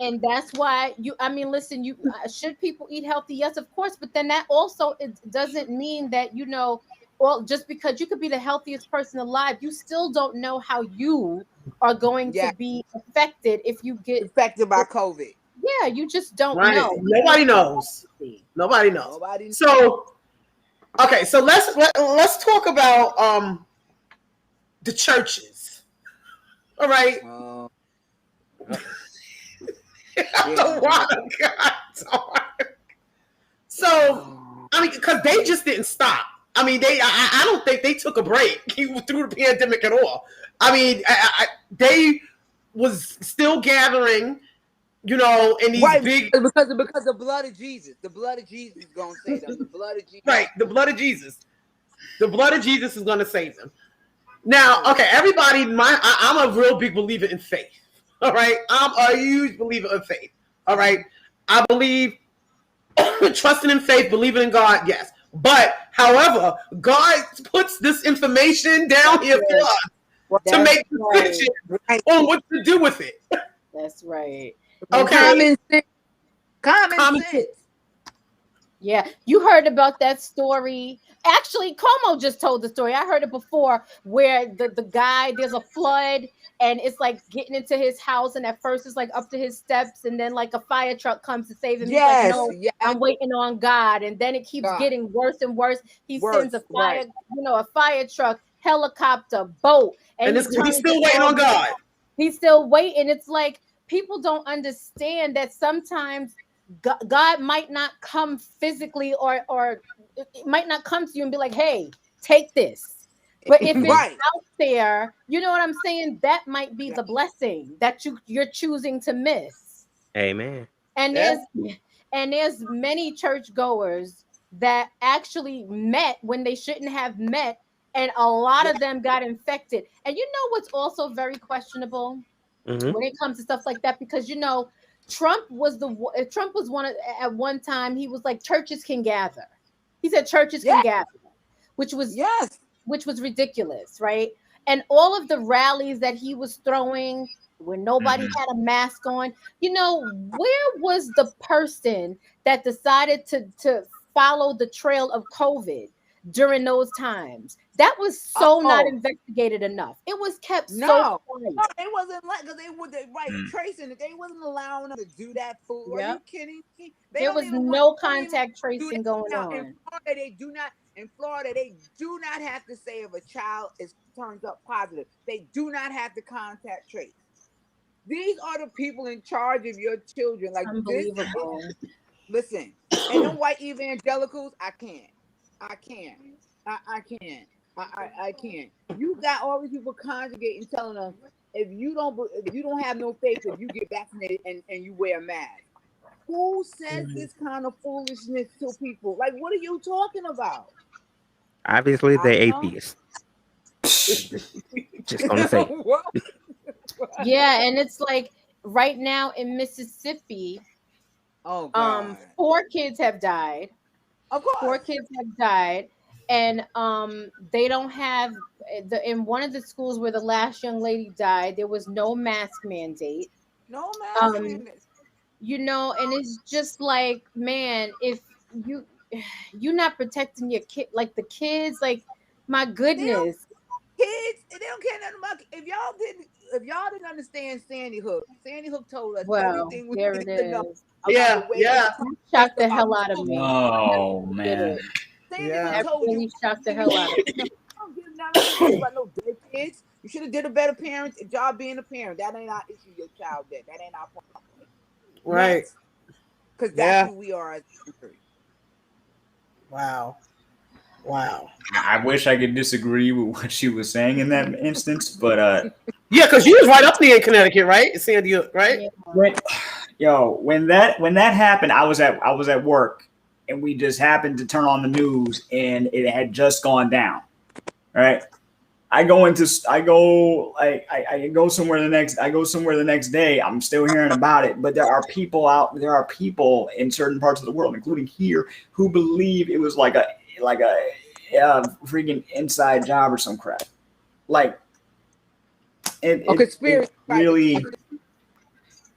And that's why I mean, listen, should people eat healthy? Yes, of course, but then that also it doesn't mean that well, just because you could be the healthiest person alive, you still don't know how you are going to be affected if you get affected by COVID. Yeah, you just don't know. Nobody knows. Nobody knows. So, okay, so let's talk about the churches. All right. So, I mean, because they just didn't stop. I mean, I don't think they took a break through the pandemic at all. I mean, they was still gathering, in these big because the blood of Jesus. The blood of Jesus is gonna save them. The blood of Jesus. Right, the blood of Jesus. The blood of Jesus is gonna save them. Now, okay, everybody, I'm a real big believer in faith. All right, I'm a huge believer in faith. All right, I believe trusting in faith, believing in God, yes. But however, God puts this information down here for us to make decisions on what to do with it. That's right. Okay. Common sense. Yeah, you heard about that story. Actually, Como just told the story. I heard it before, where the guy, there's a flood and it's like getting into his house, and at first it's like up to his steps, and then like a fire truck comes to save him. Yes, he's like, no, I'm waiting on God, and then it keeps getting worse and worse. He sends a fire, a fire truck, helicopter, boat, and he's still waiting on God. He's still waiting. It's like people don't understand that sometimes God might not come physically, or it might not come to you and be like, hey, take this. But if it's out there, you know what I'm saying? That might be the blessing that you're choosing to miss. Amen. And there's many churchgoers that actually met when they shouldn't have met, and a lot of them got infected. And you know what's also very questionable when it comes to stuff like that? Because Trump was at one time, he was like, churches can gather. He said churches can gather, which was ridiculous, right? And all of the rallies that he was throwing when nobody had a mask on, where was the person that decided to follow the trail of COVID during those times? That was not investigated enough. It was kept so quiet. No, they wasn't because they were tracing it. They wasn't allowing them to do that. Fool, are you kidding me? There was no contact tracing going on. In Florida, they do not have to say if a child turns up positive. They do not have to contact trace. These are the people in charge of your children. Like, unbelievable. Listen, and them white evangelicals, I can't. You got all these people conjugating, telling them if you don't have no faith, if you get vaccinated and you wear a mask. Who says this kind of foolishness to people? Like, what are you talking about? Obviously, they're atheists. Just gonna say. Yeah, and it's like right now in Mississippi, 4 kids have died. Of course, 4 kids have died, and they don't have in one of the schools where the last young lady died, there was no mask mandate. No mask mandate. And it's just like, man, if you're not protecting your kid, like the kids, like, my goodness. Kids, they don't care nothing about. If y'all didn't understand Sandy Hook told us everything we needed to know. Yeah. Shocked the hell out of me. Oh man. Sandy Hook told you. Shocked the hell out of me. Don't give nothing about no dead kids. You should have did a better parent job being a parent. That ain't our issue. Your child dead. That ain't our problem. Right. Because that's who we are as a country. Wow. I wish I could disagree with what she was saying in that instance, but because you was right up there in Connecticut, right? Sandy Hook, right? When that happened, I was at work, and we just happened to turn on the news, and it had just gone down, right? I go somewhere the next day. I'm still hearing about it, but there are people in certain parts of the world, including here, who believe it was like a freaking inside job or some crap. Like it conspiracy. really,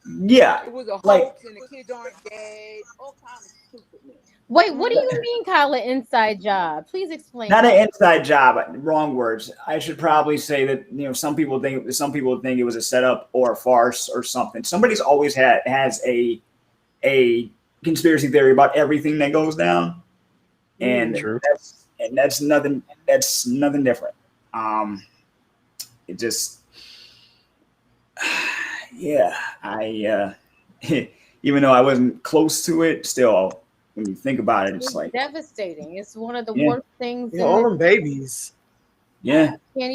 yeah. It was a hoax, Like, and the kids aren't dead. All kinds of stupidness. Wait, what do you mean, Kyle, an inside job? Please explain. not an inside job. Wrong words. I should probably say that some people think it was a setup or a farce or something. Somebody's always has a conspiracy theory about everything that goes down, and that's nothing different. It just, yeah. I even though I wasn't close to it, still. When you think about it, it's like devastating. It's one of the worst things. All them babies. Yeah. I can't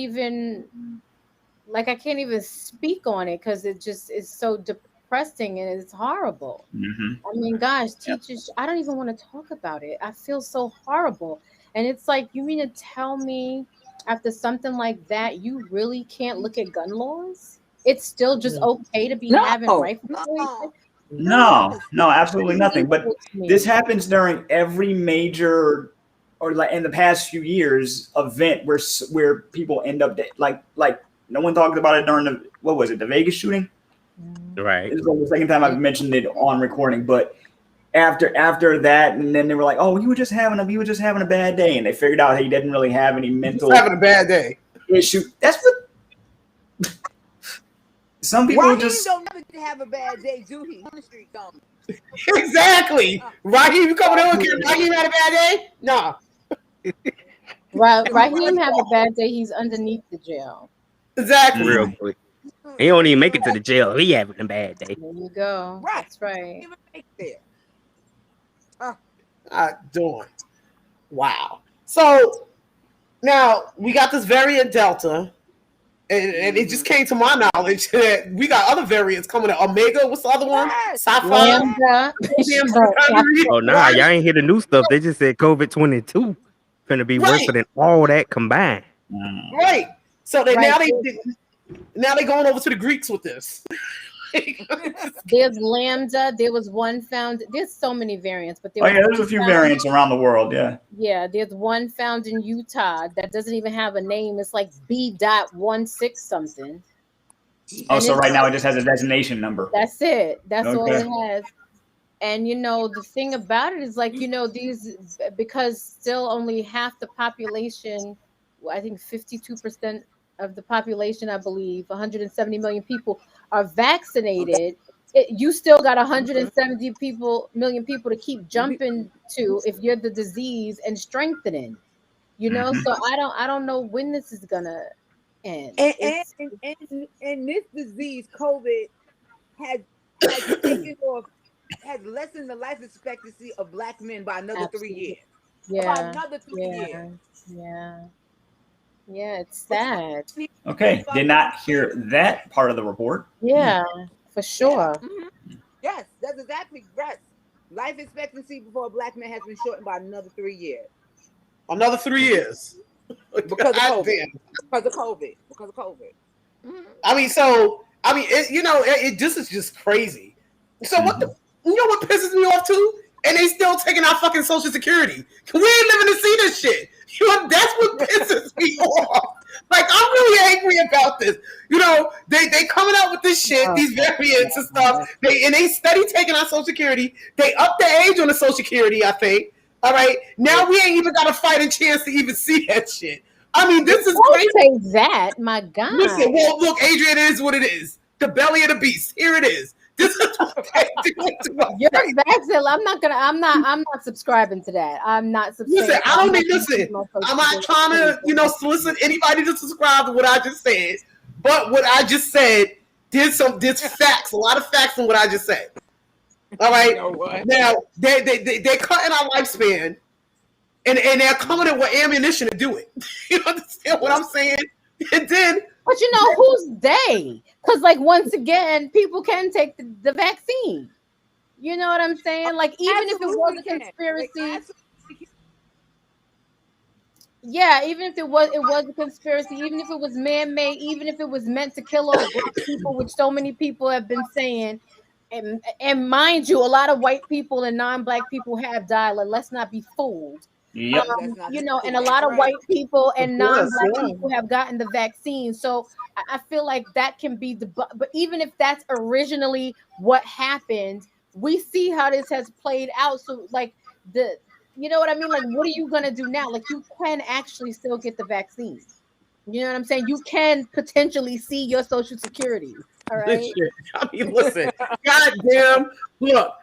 even speak on it because it just is so depressing and it's horrible. Mm-hmm. I mean, gosh, teachers, I don't even want to talk about it. I feel so horrible. And it's like, you mean to tell me after something like that, you really can't look at gun laws? It's still just okay to be having rifles? No, absolutely nothing. But this happens during every major, or like in the past few years, event where people end up like no one talked about it during the Vegas shooting. Right. This is like the second time I've mentioned it on recording, but after that, and then they were like, "Oh, you were just having a bad day," and they figured out he didn't really have any mental having a bad day issue. That's what. Some people Raheem just don't never have a bad day, do he? On the street, don't he? Exactly. Raheem, you coming over here? Raheem had a bad day? No. Raheem have a bad day. He's underneath the jail. Exactly. Real quick. He don't even make it to the jail. He having a bad day. There you go. Right. That's right. Even make it there. Dawn. Wow. So now we got this variant Delta. And it just came to my knowledge that we got other variants coming up. Omega, what's the other one? Sci-fi. Lambda. Oh, nah, y'all ain't hear the new stuff. They just said COVID-22 finna be worse than all that combined. Right. So now they going over to the Greeks with this. There's Lambda. There was one found. There's so many variants, but there's a few variants around the world. Yeah, there's one found in Utah that doesn't even have a name. It's like B.16 something. Oh, so right now it just has a designation number. That's it. That's all it has. And the thing about it is like these, because still only half the population, I think 52% of the population, I believe 170 million people are vaccinated. You still got 170 million people to keep jumping to if you're the disease and strengthening, so I don't know when this is gonna end. And this disease, COVID, has taken off, has lessened the life expectancy of Black men by another 3 years. Yeah. By another 3 years. Yeah, it's sad. Okay, did not hear that part of the report. Yeah, for sure. Mm-hmm. Yes, that's exactly right. Life expectancy before a Black man has been shortened by another 3 years. Another 3 years. Because of COVID. Because of COVID. Mm-hmm. This is just crazy. So what pisses me off too? And they still taking our fucking Social Security. We ain't living to see this shit. That's what pisses me off. Like, I'm really angry about this. They coming out with this shit, these variants and stuff. They steady taking our Social Security. They up the age on the Social Security, I think. All right. Now we ain't even got a fighting chance to even see that shit. I mean, this is crazy. Don't say that, my God. Listen, well, look, Adrian, it is what it is. The belly of the beast. Here it is. This is what they do. I'm not subscribing to that. I'm not subscribing. Listen, I'm not trying to, solicit anybody to subscribe to what I just said. But what I just said did facts, a lot of facts in what I just said. All right. Now they're cutting our lifespan, and they're coming in with ammunition to do it. You understand what I'm saying? And then, but who's they? Because once again, people can take the vaccine. You know what I'm saying? Like, even if it was a conspiracy. Yeah, even if it was a conspiracy, even if it was man-made, even if it was meant to kill off black people, which so many people have been saying, and mind you, a lot of white people and non-black people have died. Let's not be fooled. Yep. And a lot of white people and course, non-black yeah. people have gotten the vaccine. So I feel like that can be but even if that's originally what happened, we see how this has played out. So like you know what I mean? Like, what are you gonna do now? Like, you can actually still get the vaccine. You know what I'm saying? You can potentially see your social security. All right. This shit. I mean, listen, goddamn, look,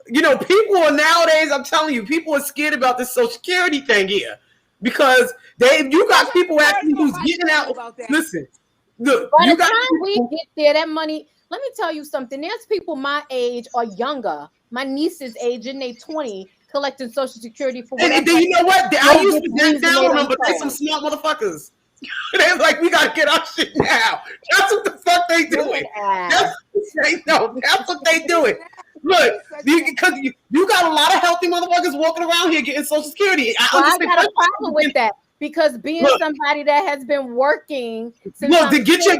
you know, people are nowadays, I'm telling you, people are scared about this social security thing here because you got people asking who's getting out. Listen, look, by you the got time people, we get there, that money, let me tell you something. There's people my age or younger, my niece's age in their 20, collecting social security for whatever. and you know what? I used to get down on them, but they some smart motherfuckers. They're like, we gotta get our shit now. That's what the fuck they doing. That's what they doing. Look, because you got a lot of healthy motherfuckers walking around here getting Social Security. I got a problem with that because being somebody that has been working since go get your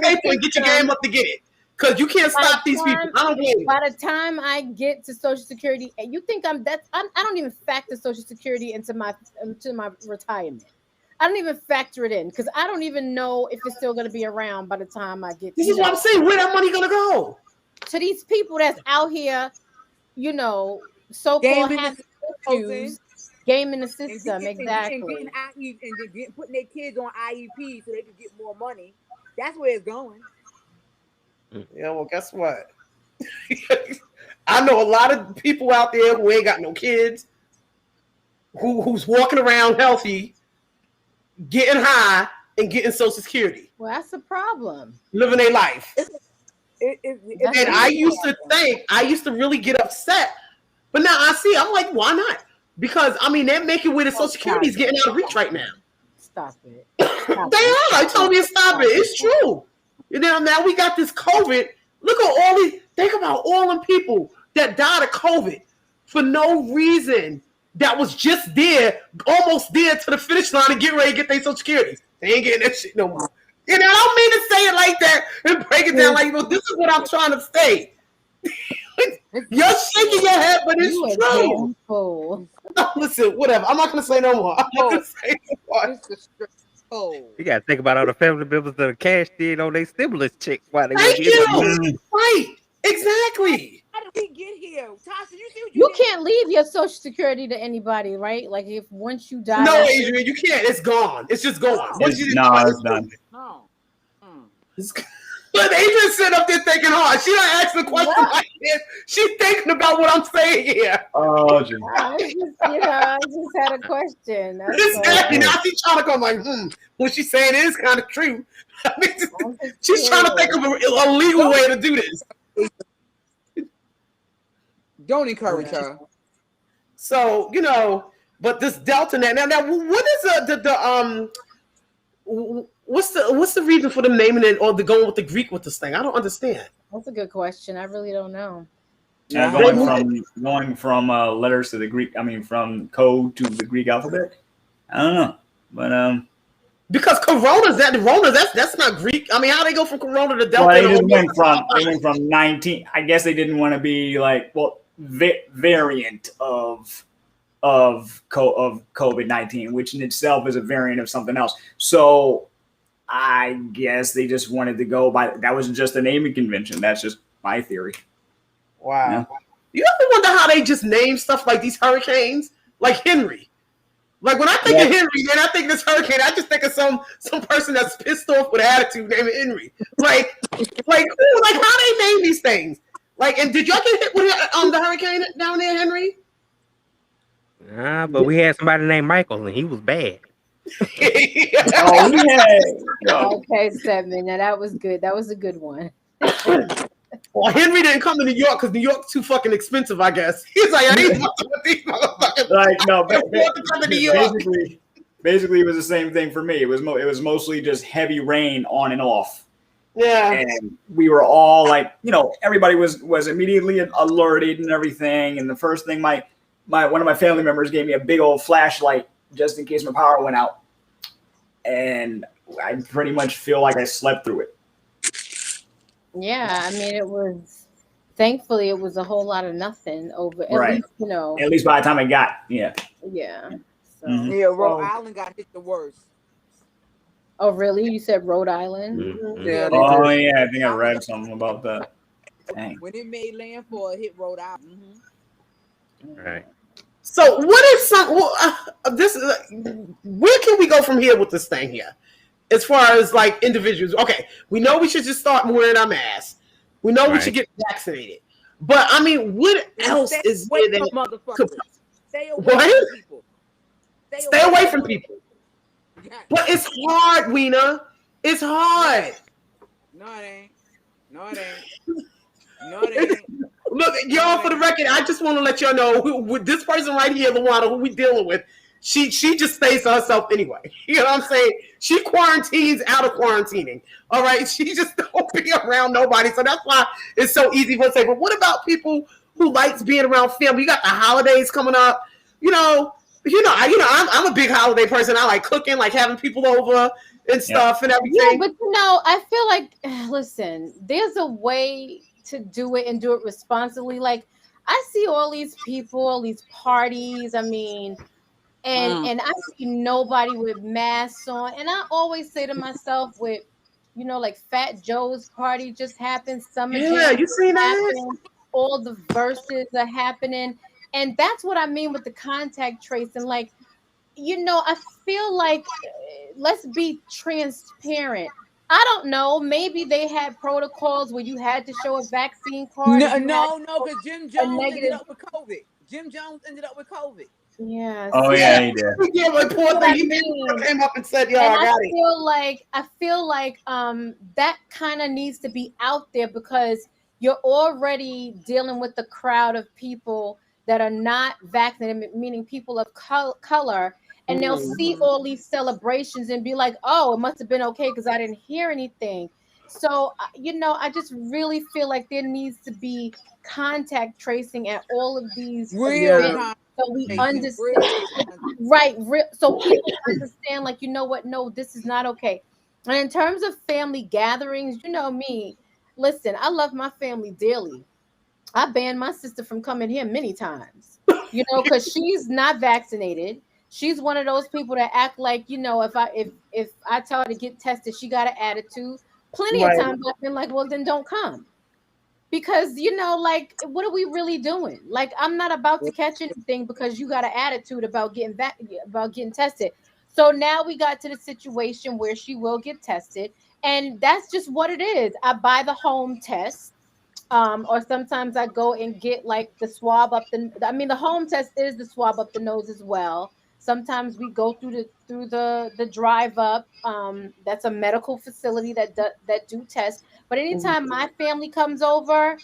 paper and get your game up to get it. Because you can't stop these people. I don't believe it. By the time I get to Social Security, you think I don't even factor Social Security into my retirement. I don't even factor it in because I don't even know if it's still going to be around by the time I get. This is what I'm saying. Where that money gonna go? To these people that's out here, you know, so-called having issues, gaming the system, exactly. And putting their kids on IEP so they can get more money. That's where it's going. Yeah, well, guess what? I know a lot of people out there who ain't got no kids, who's walking around healthy, getting high, and getting Social Security. Well, that's a problem. Living their life. And I used to really get upset, but now I see, I'm like, why not? Because I mean, they're making where the Social Security is getting out of reach right now. Stop it. They are. I told me to stop it. It's true. You know, now we got this COVID. Look at all these. Think about all the people that died of COVID for no reason. That was just there, almost there to the finish line and get ready to get their Social Security. They ain't getting that shit no more. You know, I don't mean to say it like that and break it down like, well, this is what I'm trying to say. You're shaking your head, but it's true. No, listen, whatever. I'm not going to say no more. I'm not going to say no more. You got to think about all the family members that are cashed in on their stimulus check while they Thank you. Right. Exactly. How did we get here? Tasha, you see what you can't leave your Social Security to anybody, right? Like if once you die. No, Adrian, you can't. It's gone. It's just gone. It's done. No. But Adrian sitting up there thinking hard. She don't ask the question like this. She's thinking about what I'm saying here. Oh, geez. I just had a question. Exactly. Now she's trying to go like, what she's saying is kind of true. I mean, she's trying to think of a legal way to do this. Don't encourage her. So, you know, but this Delta now what is what's the reason for them naming it or the going with the Greek with this thing? I don't understand. That's a good question. I really don't know. Yeah, going from letters to the Greek. I mean, from code to the Greek alphabet. I don't know, but because that's not Greek. I mean, how they go from Corona to Delta? Well, they went from 19. I guess they didn't want to be like variant of COVID-19, which in itself is a variant of something else. So I guess they just wanted to go by that. Wasn't just a naming convention. That's just my theory. Wow. Yeah. You ever wonder how they just name stuff like these hurricanes, like Henry? Like when I think of Henry, then I think this hurricane. I just think of some person that's pissed off with attitude named Henry. Like how they name these things? Like, and did y'all get hit with the hurricane down there, Henry? Nah, but we had somebody named Michael, and he was bad. Okay, Stedman. Now that was good. That was a good one. Well, Henry didn't come to New York because New York's too fucking expensive, I guess. He's like, I ain't fucking with these motherfuckers. Like, no, basically, it was the same thing for me. It was mostly just heavy rain on and off. Yeah, and we were all like, you know, everybody was immediately alerted and everything. And the first thing one of my family members gave me a big old flashlight just in case my power went out. And I pretty much feel like I slept through it. Yeah, I mean, thankfully it was a whole lot of nothing over, at Right. least, At least by the time I got, yeah. So. Mhm. Yeah, Rhode Island got hit the worst. Oh, really? You said Rhode Island? Mhm. Yeah. Oh, yeah, I think I read something about that. Dang. When it made landfall, it hit Rhode Island. Right. So what is where can we go from here with this thing here? As far as like individuals, okay, we know we should just start wearing our masks. We know we should get vaccinated. But I mean, what else is there that motherfuckers? Stay away what? from people. Stay away from people. But it's hard, Weena. It's hard. No, it ain't. No, it ain't. No, it ain't. Look, y'all, for the record, I just want to let y'all know with this person right here, Luana, who we dealing with, she just stays to herself anyway. You know what I'm saying? She quarantines out of quarantining. All right, she just don't be around nobody. So that's why it's so easy for her to say. But what about people who likes being around family? You got the holidays coming up. I'm a big holiday person. I like cooking, like having people over and stuff and everything. Yeah, but I feel like, listen, there's a way to do it and do it responsibly. Like, I see all these people, all these parties. I mean, and I see nobody with masks on. And I always say to myself, with like Fat Joe's party just happened, Summer Jam you seen that? all the verses are happening, and that's what I mean with the contact tracing. Like, I feel like let's be transparent. I don't know. Maybe they had protocols where you had to show a vaccine card. No, because Jim Jones ended up with COVID. Jim Jones ended up with COVID. Yeah. Oh, yeah, he did. Yeah, but poor thing, he came up and said, "Yo, I got it." I feel like that kind of needs to be out there, because you're already dealing with the crowd of people that are not vaccinated, meaning people of color. And they'll see all these celebrations and be like, oh, it must have been okay because I didn't hear anything. So, I just really feel like there needs to be contact tracing at all of these events, so we understand. Right. So people understand, like, you know what? No, this is not okay. And in terms of family gatherings, you know me. Listen, I love my family dearly. I banned my sister from coming here many times, because she's not vaccinated. She's one of those people that act like, if I tell her to get tested, she got an attitude. Plenty of times I've been like, well, then don't come. Because, like, what are we really doing? Like, I'm not about to catch anything because you got an attitude about getting tested. So now we got to the situation where she will get tested. And that's just what it is. I buy the home test. Or sometimes I go and get like the swab up the home test is the swab up the nose as well. Sometimes we go through the drive up. That's a medical facility that do tests. But anytime my family comes over,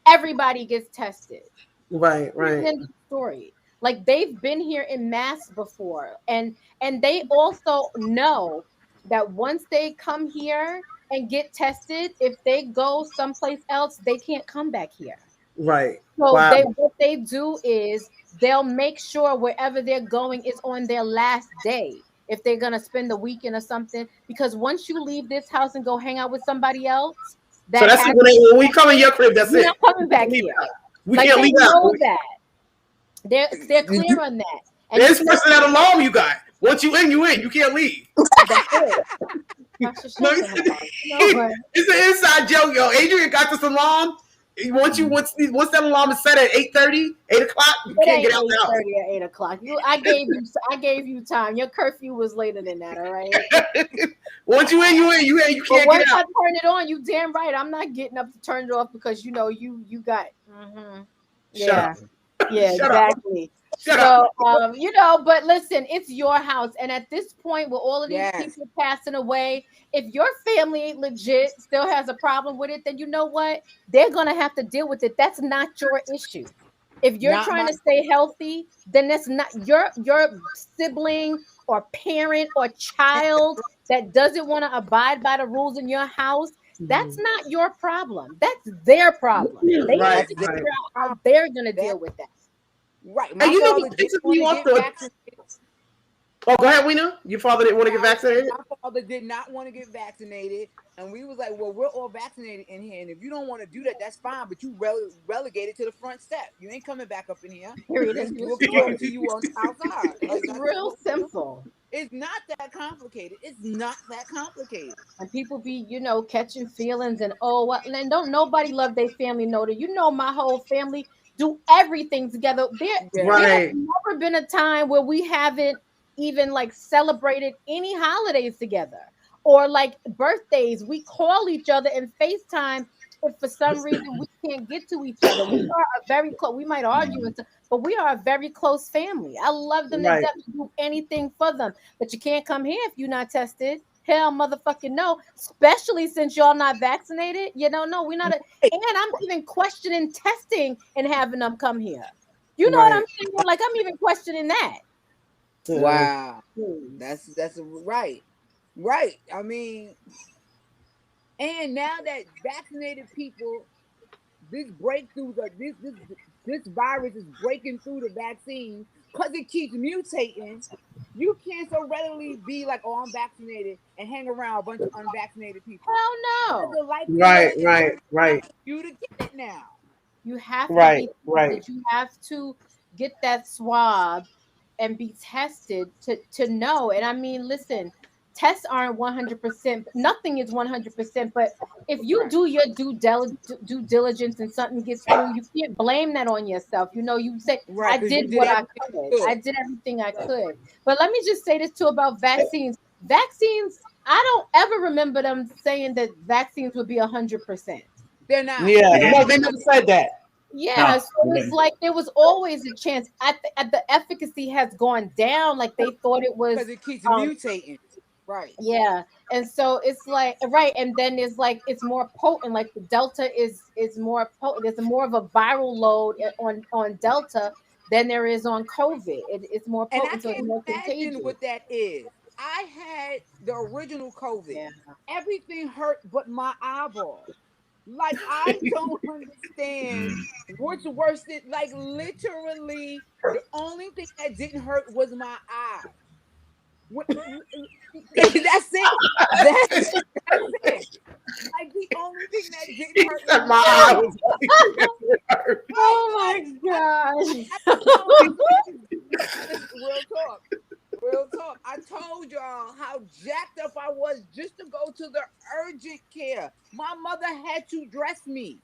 everybody gets tested. Right. End of story. Like, they've been here in mass before, and they also know that once they come here and get tested, if they go someplace else, they can't come back here. Right. So what they do is they'll make sure wherever they're going is on their last day, if they're gonna spend the weekend or something. Because once you leave this house and go hang out with somebody else, so that's when we come in your crib. That's it. Not coming back here. We can't leave out. That. They're clear on that. And there's person that alarm you got. Once you in, you in. You can't leave. That's it. It's an inside joke, yo. Adrian got this alarm. Once that alarm is set at 8:30, 8 o'clock, you can't get out the house. 8:30 or 8 o'clock. I gave you time. Your curfew was later than that, all right? Once you in, you in. You can't get out. Once I turn it on, you damn right. I'm not getting up to turn it off because you got. Yeah. Yeah, exactly. So, but listen, it's your house. And at this point, with all of these people passing away, if your family legit still has a problem with it, then you know what? They're going to have to deal with it. That's not your issue. If you're trying to stay healthy, then that's not your sibling or parent or child that doesn't want to abide by the rules in your house. That's not your problem. That's their problem. They have to figure out how they're going to deal with that. Right. And you know what pisses me off though? Oh, go ahead, Weena. Your father didn't want to get vaccinated? My father did not want to get vaccinated. And we was like, well, we're all vaccinated in here. And if you don't want to do that, that's fine. But you relegated to the front step. You ain't coming back up in here. We'll talk to you on outside. It's real simple. It's not that complicated. It's not that complicated. And people be, catching feelings and and don't nobody love their family. My whole family do everything together. There has never been a time where we haven't even like celebrated any holidays together or like birthdays. We call each other and FaceTime if for some reason we can't get to each other. We are a very close. We might argue, but we are a very close family. I love them to death, do anything for them. But you can't come here if you're not tested. Hell, motherfucking no. Especially since y'all not vaccinated. No, we're not. And I'm even questioning testing and having them come here. You know what I'm saying? Like I'm even questioning that. Wow, that's right. I mean, and now that vaccinated people, this breakthrough, this virus is breaking through the vaccine because it keeps mutating. You can't so readily be like, oh, I'm vaccinated and hang around a bunch of unvaccinated people. Hell no. Right. You to get it now. You have to You have to get that swab and be tested to know. And I mean, listen, tests aren't 100%. Nothing is 100%. But if you do your due diligence and something gets through, you can't blame that on yourself. You say, I did what I could. I did everything I could. But let me just say this too about vaccines. Vaccines, I don't ever remember them saying that vaccines would be 100%. They're not. Yeah. No, they never said that. Yeah, so it's like there was always a chance. The efficacy has gone down. Like they thought it was because it keeps mutating. Right. Yeah, and so it's like and then it's like it's more potent. Like the Delta is more potent. There's more of a viral load on Delta than there is on COVID. It's more potent. And I can't imagine what that is. I had the original COVID. Yeah. Everything hurt but my eyeball. Like I don't understand what's worse than like literally the only thing that didn't hurt was my eye. That's it. That's it. Like the only thing that didn't hurt was my eye. Oh my gosh. Real talk. I told y'all how jacked up I was just to go to the urgent care. My mother had to dress me.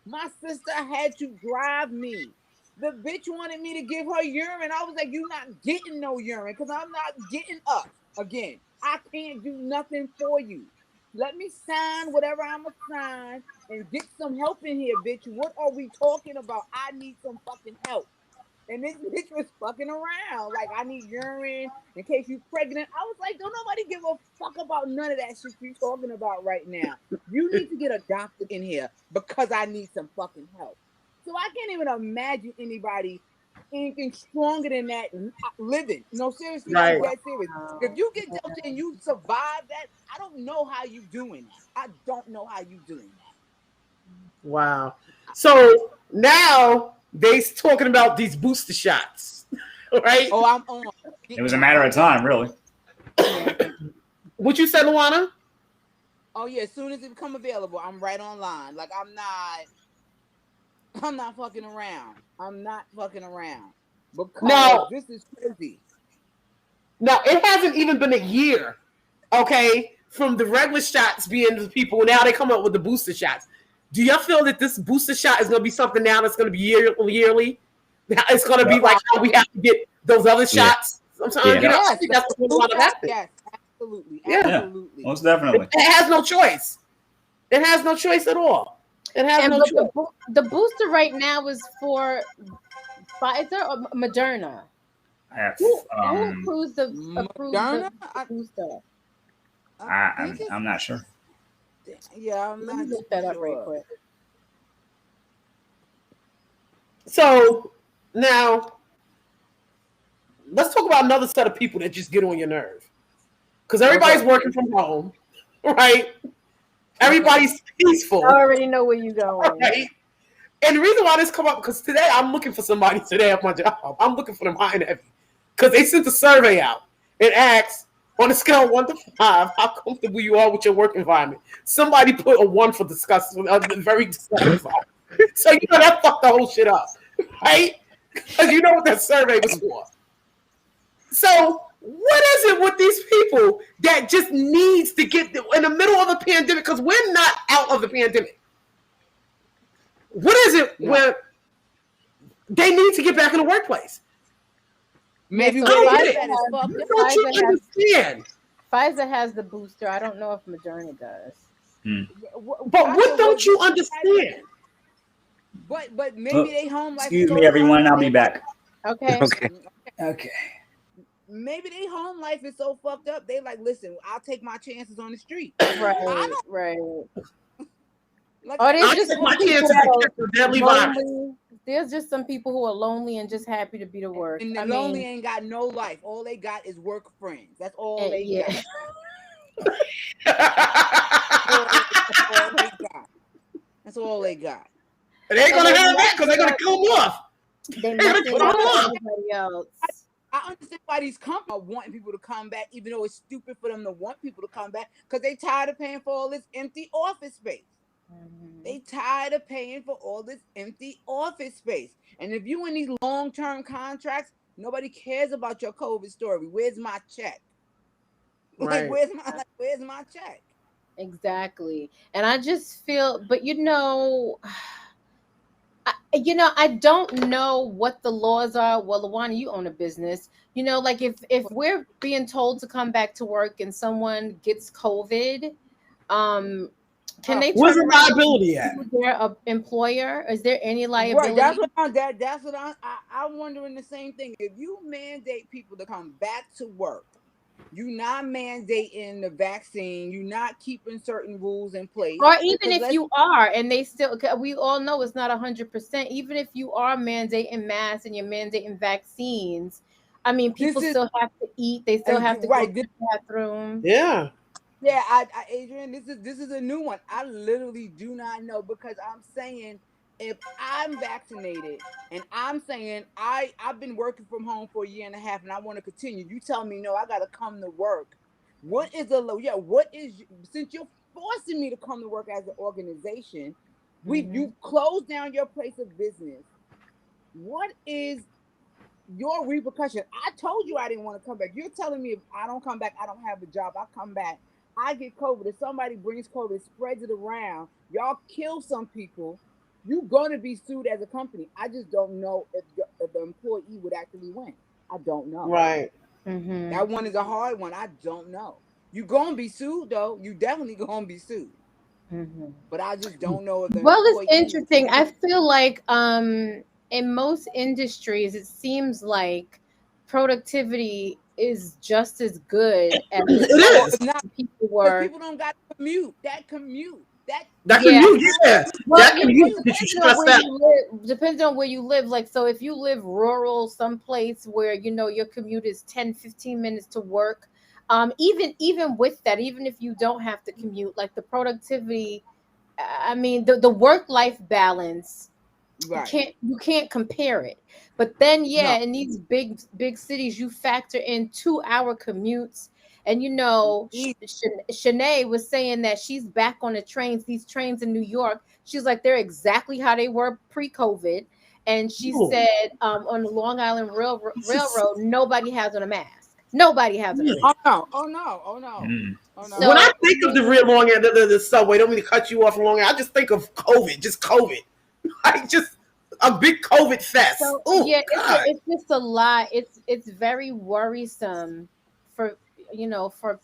My sister had to drive me. The bitch wanted me to give her urine. I was like, you're not getting no urine because I'm not getting up again. I can't do nothing for you. Let me sign whatever I'm going to sign and get some help in here, bitch. What are we talking about? I need some fucking help. And this bitch was fucking around. Like, I need urine in case you're pregnant. I was like, don't nobody give a fuck about none of that shit you're talking about right now. You need to get a doctor in here because I need some fucking help. So I can't even imagine anybody anything stronger than that living. No, seriously, I'm dead serious. If you get Delta and you survive that, I don't know how you doing that. I don't know how you doing that. Wow. So now they're talking about these booster shots, right? Oh, I'm on. It was a matter of time, really. What you said, Luana? Oh yeah, as soon as it become available, I'm right online. Like I'm not fucking around. I'm not fucking around. Because this is crazy. No, it hasn't even been a year, okay, from the regular shots being the people. Now they come up with the booster shots. Do y'all feel that this booster shot is going to be something now that's going to be yearly? It's going to be like how we have to get those other shots. Sometimes, I think that's what's going to happen. Yes, absolutely. Absolutely. Most definitely. It has no choice. It has no choice at all. It has no choice. The booster right now is for Pfizer or Moderna? Who approves the booster? I'm not sure. Yeah, I'm not look that up right quick. So now let's talk about another set of people that just get on your nerve. Because everybody's working from home, right? Everybody's peaceful. I already know where you're going. Right? And the reason why this come up, because today I'm looking for somebody today at my job. I'm looking for them high and heavy. Because they sent the survey out. and ask, on a scale of 1 to 5, how comfortable you are with your work environment. Somebody put a 1 for disgusting, very dissatisfied. So you know that fucked the whole shit up, right? Because you know what that survey was for. So what is it with these people that just needs to get in the middle of a pandemic? Because we're not out of the pandemic. What is it where they need to get back in the workplace? Maybe don't you understand? Pfizer has the booster. I don't know if Moderna does. But what don't you understand? But maybe they home life. Excuse me, everyone. I'll be back. Okay. Okay. Maybe they home life is so fucked up. They like, listen, I'll take my chances on the street. Right. Like, there's just my chances to catch a deadly virus. There's just some people who are lonely and just happy to be to work. And the lonely ain't got no life. All they got is work friends. That's all they got. That's all they got. And they ain't gonna have that because they're gonna kill them off. They're gonna kill everybody else. I understand why these companies are wanting people to come back, even though it's stupid for them to want people to come back, because they tired of paying for all this empty office space. They tired of paying for all this empty office space. And if you in these long-term contracts, nobody cares about your COVID story. Where's my check? Right. Like, where's my check? Exactly. And I just feel, but I don't know what the laws are. Well, Luana, you own a business. Like if we're being told to come back to work and someone gets COVID, can they where's the liability at? Their employer? Is there any liability? Right, that's what I'm wondering the same thing. If you mandate people to come back to work, you not mandating the vaccine, you not keeping certain rules in place. Or even if you are, and they still, we all know it's not 100%. Even if you are mandating masks and you're mandating vaccines, I mean, people still have to eat. They still have to go to the bathroom. Yeah. Yeah, Adrian, this is a new one. I literally do not know, because I'm saying if I'm vaccinated and I'm saying I've been working from home for a year and a half and I want to continue, you tell me no, I got to come to work. What is since you're forcing me to come to work as an organization, you closed down your place of business. What is your repercussion? I told you I didn't want to come back. You're telling me if I don't come back, I don't have a job. I come back, I get COVID. If somebody brings COVID, spreads it around, y'all kill some people, you're going to be sued as a company. I just don't know if the employee would actually win. I don't know. Right. That one is a hard one. I don't know. You're going to be sued, though. You definitely going to be sued. But I just don't know if it's interesting. I feel like in most industries, it seems like productivity is just as good as it is. People don't got to commute. That commute. Depends on where you live. Like, so if you live rural, someplace where your commute is 10-15 minutes to work, even with that, even if you don't have to commute, like the productivity, I mean the work-life balance, you can't compare it. But then in these big cities, you factor in 2-hour commutes. And Shanae was saying that she's back on the trains, these trains in New York. She's like, they're exactly how they were pre-COVID. And she said on the Long Island Railroad, nobody has on a mask. Nobody has on a mask. Oh no. So, when I think of the real Long Island, the subway, don't mean to cut you off Long Island, I just think of COVID, just COVID. Like just a big COVID fest. So, it's just a lot. It's very worrisome for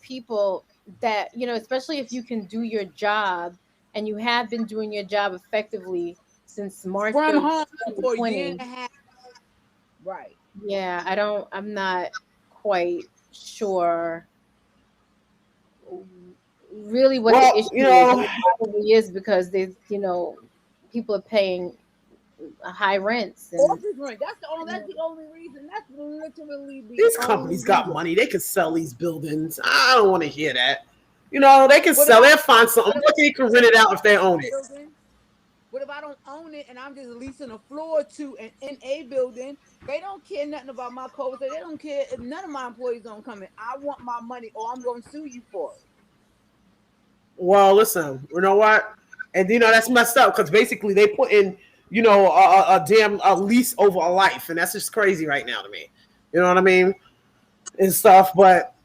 people that, especially if you can do your job and you have been doing your job effectively since March from home for a year and a half. Right. Yeah, I'm not quite sure really what the issue is. It probably is because people are paying high rents. That's the only reason. That's literally these companies got money. They can sell these buildings. I don't want to hear that. They can sell. They'll find something. They can rent it out if they own it. But if I don't own it and I'm just leasing a floor to an NA building, they don't care nothing about my code. So they don't care if none of my employees don't come in. I want my money or I'm going to sue you for it. Well, listen, you know what? And that's messed up because basically they put in, a damn lease over a life, and that's just crazy right now to me. You know what I mean? And stuff. But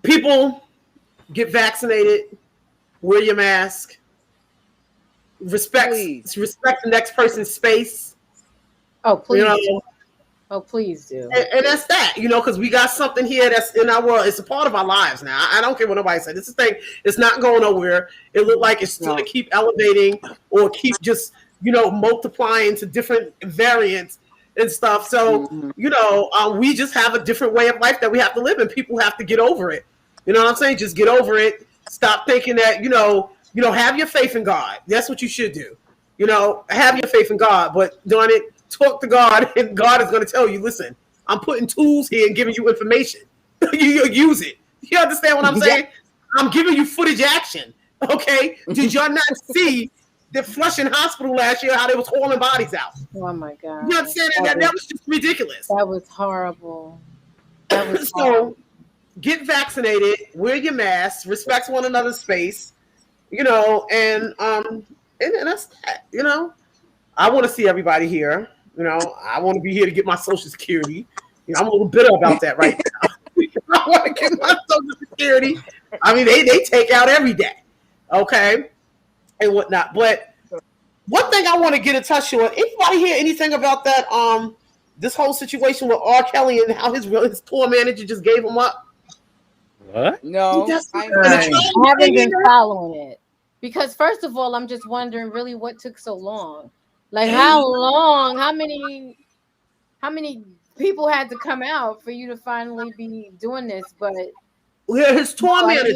people get vaccinated, wear your mask, respect the next person's space. Oh, please. You know? Oh, please do. And that's that, because we got something here that's in our world. It's a part of our lives now. I don't care what nobody says. This thing is not going nowhere. It looked like it's going to keep elevating or keep just, multiplying to different variants and stuff. So, we just have a different way of life that we have to live, and people have to get over it. You know what I'm saying? Just get over it. Stop thinking that, have your faith in God. That's what you should do. Have your faith in God, but doing it, talk to God, and God is going to tell you, listen, I'm putting tools here and giving you information. You use it. You understand what I'm saying? I'm giving you footage action. Okay? Did y'all not see the Flushing Hospital last year, how they was hauling bodies out? Oh, my God. You understand? That was just ridiculous. That was horrible. That was so, get vaccinated, wear your mask, respect one another's space, and that's that, I want to see everybody here. I want to be here to get my Social Security. I'm a little bitter about that right now. I want to get my Social Security. I mean, they take out every day, okay, and whatnot. But one thing I want to get in touch with, anybody hear anything about that? This whole situation with R. Kelly and how his tour manager just gave him up. What? No, I haven't been following it because, first of all, I'm just wondering really what took so long. Like how long? How many people had to come out for you to finally be doing this? But his tour manager,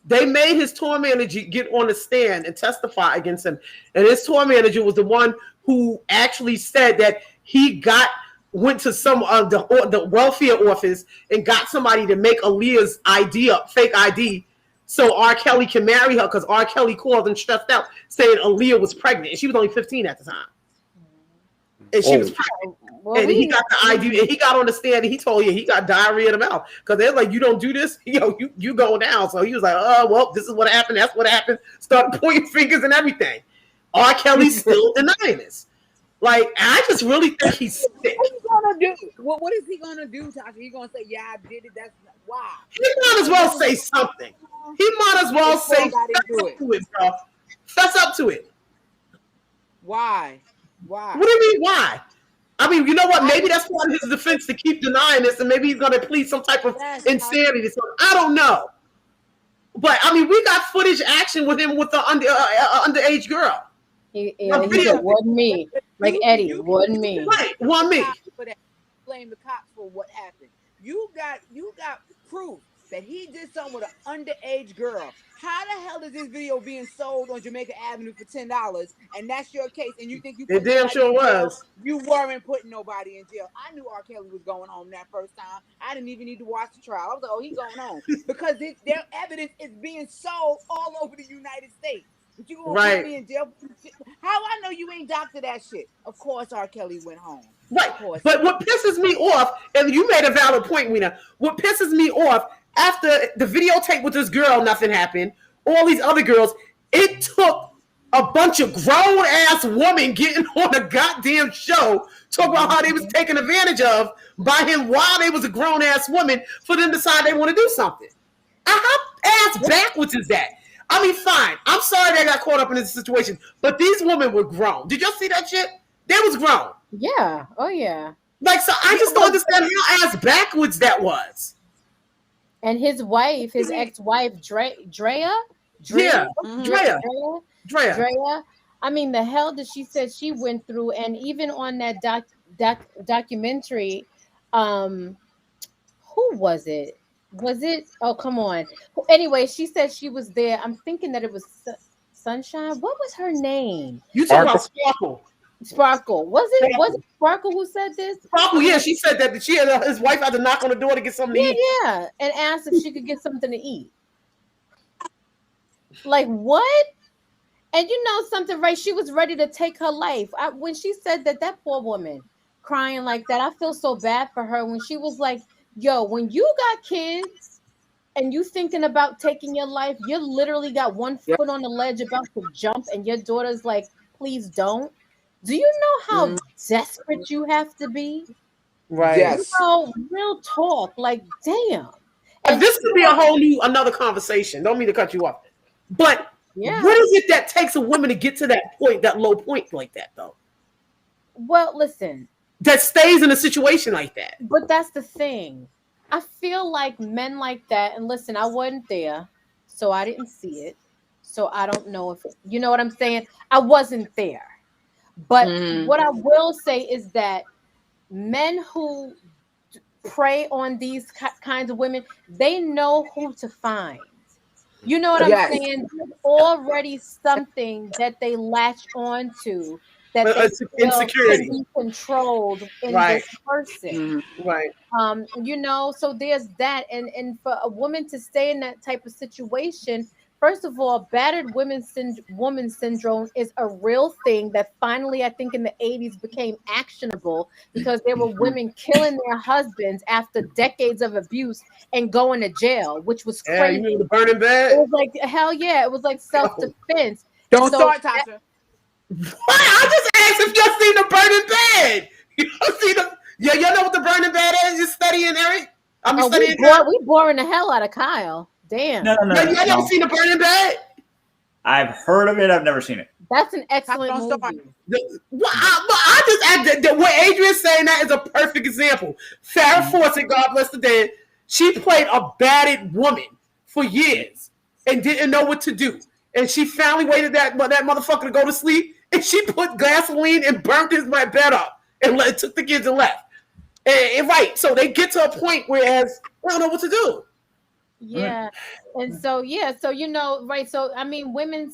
they made his tour manager get on the stand and testify against him, and his tour manager was the one who actually said that he went to some of the welfare office and got somebody to make Aaliyah's fake ID. So R. Kelly can marry her because R. Kelly called and stressed out saying Aaliyah was pregnant. And she was only 15 at the time. And she was pregnant. Well, and he got the ID and he got on the stand and he told you he got diarrhea in the mouth. Because they're like, you don't do this, you going down. So he was like, oh, well, this is what happened. That's what happened. Started pointing fingers and everything. R. Kelly's still denying this. Like, I just really think he's sick. What's he gonna do? What is he gonna do, Tasha? He gonna say, yeah, I did it. That's why. He might as well say something. He might as well say, fess up to it, bro. Fess up to it. Why? What do you mean, why? I mean, you know what? Maybe that's part of his defense to keep denying this, and maybe he's going to plead some type of insanity. So I don't know. But, I mean, we got footage action with him with the underage girl. He said, wasn't me. Like Eddie, wasn't me. Right, wasn't me. Blame the cops for what happened. You got proof that he did something with an underage girl. How the hell is this video being sold on Jamaica Avenue for $10? And that's your case, and you think you it damn sure was. You weren't putting nobody in jail. I knew R. Kelly was going home that first time. I didn't even need to watch the trial. I was like, oh, he's going home. Because their evidence is being sold all over the United States. But you gonna put me in jail? How I know you ain't doctor that shit? Of course, R. Kelly went home. Right. But what pisses me off, and you made a valid point, Weena. What pisses me off, after the videotape with this girl, nothing happened. All these other girls, it took a bunch of grown ass women getting on a goddamn show, talking about how they was taken advantage of by him while they was a grown ass woman for them to decide they want to do something. How ass backwards is that? I mean, fine. I'm sorry they got caught up in this situation, but these women were grown. Did y'all see that shit? They was grown. Yeah. Oh, yeah. Like, so I just don't understand how ass backwards that was. And his wife, his ex-wife, Drea. Drea. I mean, the hell that she said she went through, and even on that documentary, who was it? Was it? Oh, come on. Anyway, she said she was there. I'm thinking that it was Sunshine. What was her name? You talking about Sparkle? Sparkle. Was it Sparkle who said this? Sparkle, yeah. She said that his wife had to knock on the door to get something to eat. Yeah, and asked if she could get something to eat. Like, what? And you know something, Ray? She was ready to take her life. When she said that, that poor woman crying like that, I feel so bad for her. When she was like, "Yo, when you got kids and you thinking about taking your life, you literally got one Yep. foot on the ledge about to jump, and your daughter's like, please don't." Do you know how desperate you have to be? Right. You Yes. know, real talk. Like, damn. And This could be a whole new another conversation. Don't mean to cut you off, but yeah. what is it that takes a woman to get to that point, that low point like that, though? Well, listen. That stays in a situation like that. But that's the thing. I feel like men like that, and listen, I wasn't there, so I didn't see it. So I don't know if you know what I'm saying. I wasn't there. But what I will say is that men who prey on these kinds of women, they know who to find. You know what I'm Yes. saying? There's already something that they latch on to that they feel can Insecurity. be controlled in Right. this person. Right. You know, so there's that, and for a woman to stay in that type of situation, first of all, battered woman syndrome is a real thing that finally, I think, in the 80s became actionable because there were women killing their husbands after decades of abuse and going to jail, which was Yeah, crazy. you mean the burning It bed? was like hell yeah, it was like self-defense. Don't So start, Tasha. I just asked if y'all seen the burning bed. You don't see the you know what the burning bed is? You're studying, Eric. I'm studying. we boring the hell out of Kyle. Damn. No. Y'all never seen the burning bed? I've heard of it. I've never seen it. That's an excellent Don't start. movie. I just added what Adrian's saying, that is a perfect example. Farrah Fawcett, God bless the dead, she played a battered woman for years and didn't know what to do. And she finally waited that motherfucker to go to sleep, and she put gasoline and burnt his bed up and took the kids and left. And right, so they get to a point whereas they don't know what to do. Yeah. And so you know, right, so I mean women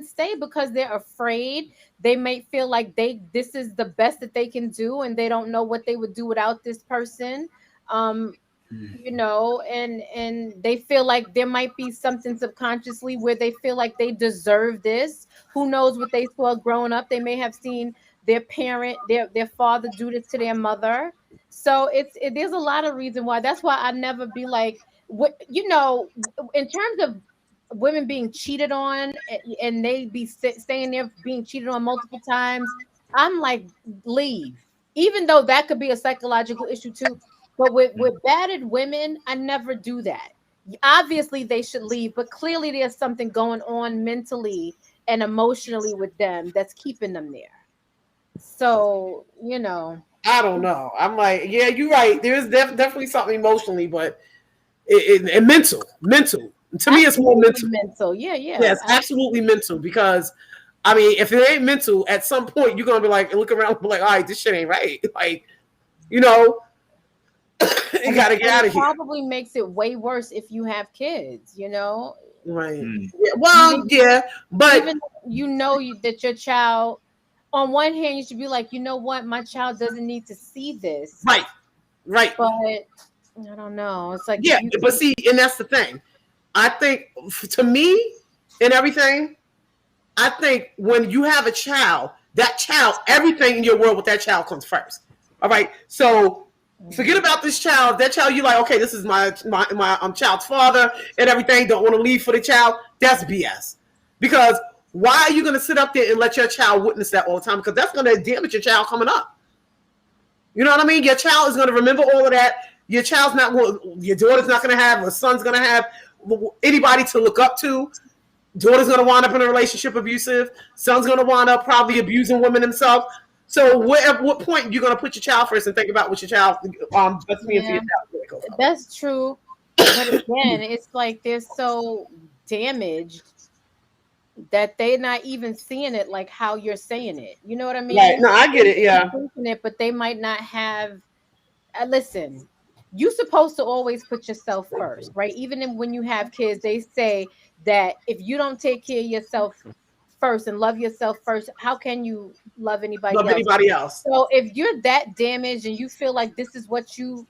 stay because they're afraid. They may feel like this is the best that they can do and they don't know what they would do without this person. You know, and they feel like there might be something subconsciously where they feel like they deserve this. Who knows what they saw growing up? They may have seen their parent, their father do this to their mother. So there's a lot of reason why. That's why I never be like, you know, in terms of women being cheated on and they be staying there being cheated on multiple times. I'm like, leave, even though that could be a psychological issue too. But with battered women, I never do that. Obviously, they should leave, but clearly there's something going on mentally and emotionally with them that's keeping them there. So, you know. I don't know. I'm like, yeah, you're right. There is definitely something emotionally, but it mental. To me, it's more mental. Mental, yeah. Yes, absolutely mental. Because I mean, if it ain't mental, at some point you're gonna be like, look around, and be like, all right, this shit ain't right. Like, you know. You gotta get out of here. Probably makes it way worse if you have kids, you know. Right. Yeah, well, yeah, but even you know that your child, on one hand, you should be like, you know what, my child doesn't need to see this. Right. But I don't know. It's like but see, and that's the thing. I think to me and everything, I think when you have a child, that child, everything in your world with that child comes first. All right. So forget about this child. That child, you're like, okay, this is my child's father and everything. Don't want to leave for the child. That's BS. Because why are you going to sit up there and let your child witness that all the time? Because that's going to damage your child coming up. You know what I mean? Your child is going to remember all of that. Your child's not going. Your daughter's not going to have. Or son's going to have anybody to look up to. Daughter's going to wind up in a relationship abusive. Son's going to wind up probably abusing women himself. So at what point are you going to put your child first and think about what your child that's me for your child? That's true. But again, it's like they're so damaged that they're not even seeing it like how you're saying it. You know what I mean? Right. No, I get it. Yeah. But they might not have. Listen, you're supposed to always put yourself first, right? Even when you have kids, they say that if you don't take care of yourself first and love yourself first, how can you love anybody else? So if you're that damaged and you feel like this is what you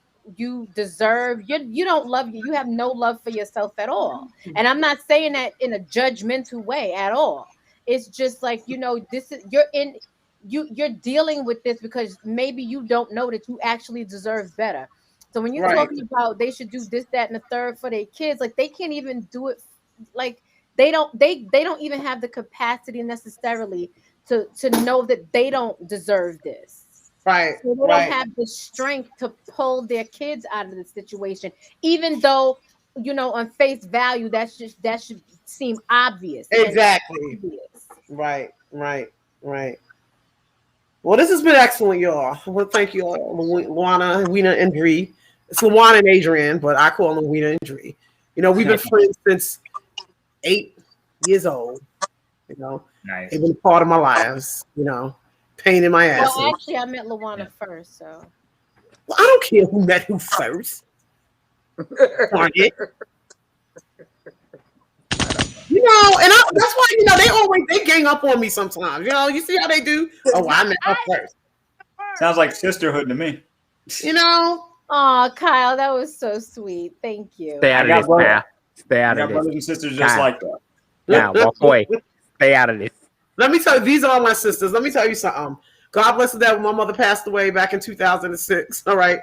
deserve, you don't love you have no love for yourself at all. And I'm not saying that in a judgmental way at all. it's just like, this is you're dealing with this because maybe you don't know that you actually deserve better. So when you're talking about they should do this, that, and the third for their kids, like they can't even do it. Like they don't even have the capacity necessarily to know that they don't deserve this. Right. So they don't have the strength to pull their kids out of the situation, even though, on face value, that should seem obvious. Exactly. Right. Well, this has been excellent, y'all. Well, thank you all, Luana, Weena, and Dree. It's Luana and Adrian, but I call them Weena and Dree. We've been friends since 8 years old. Nice. They've been part of my lives. Pain in my ass. Well, actually, I met Luana first, so. Well, I don't care who met who first. Darn it. And that's why they gang up on me sometimes. You see how they do? Oh, I met her first. Sounds like sisterhood to me. Oh, Kyle, that was so sweet. Thank you. Stay out of this, pal. Stay out of this. Brothers and sisters just like that. Now, walk away. Stay out of this. Let me tell you, these are my sisters. Let me tell you something. God bless her that when my mother passed away back in 2006. All right.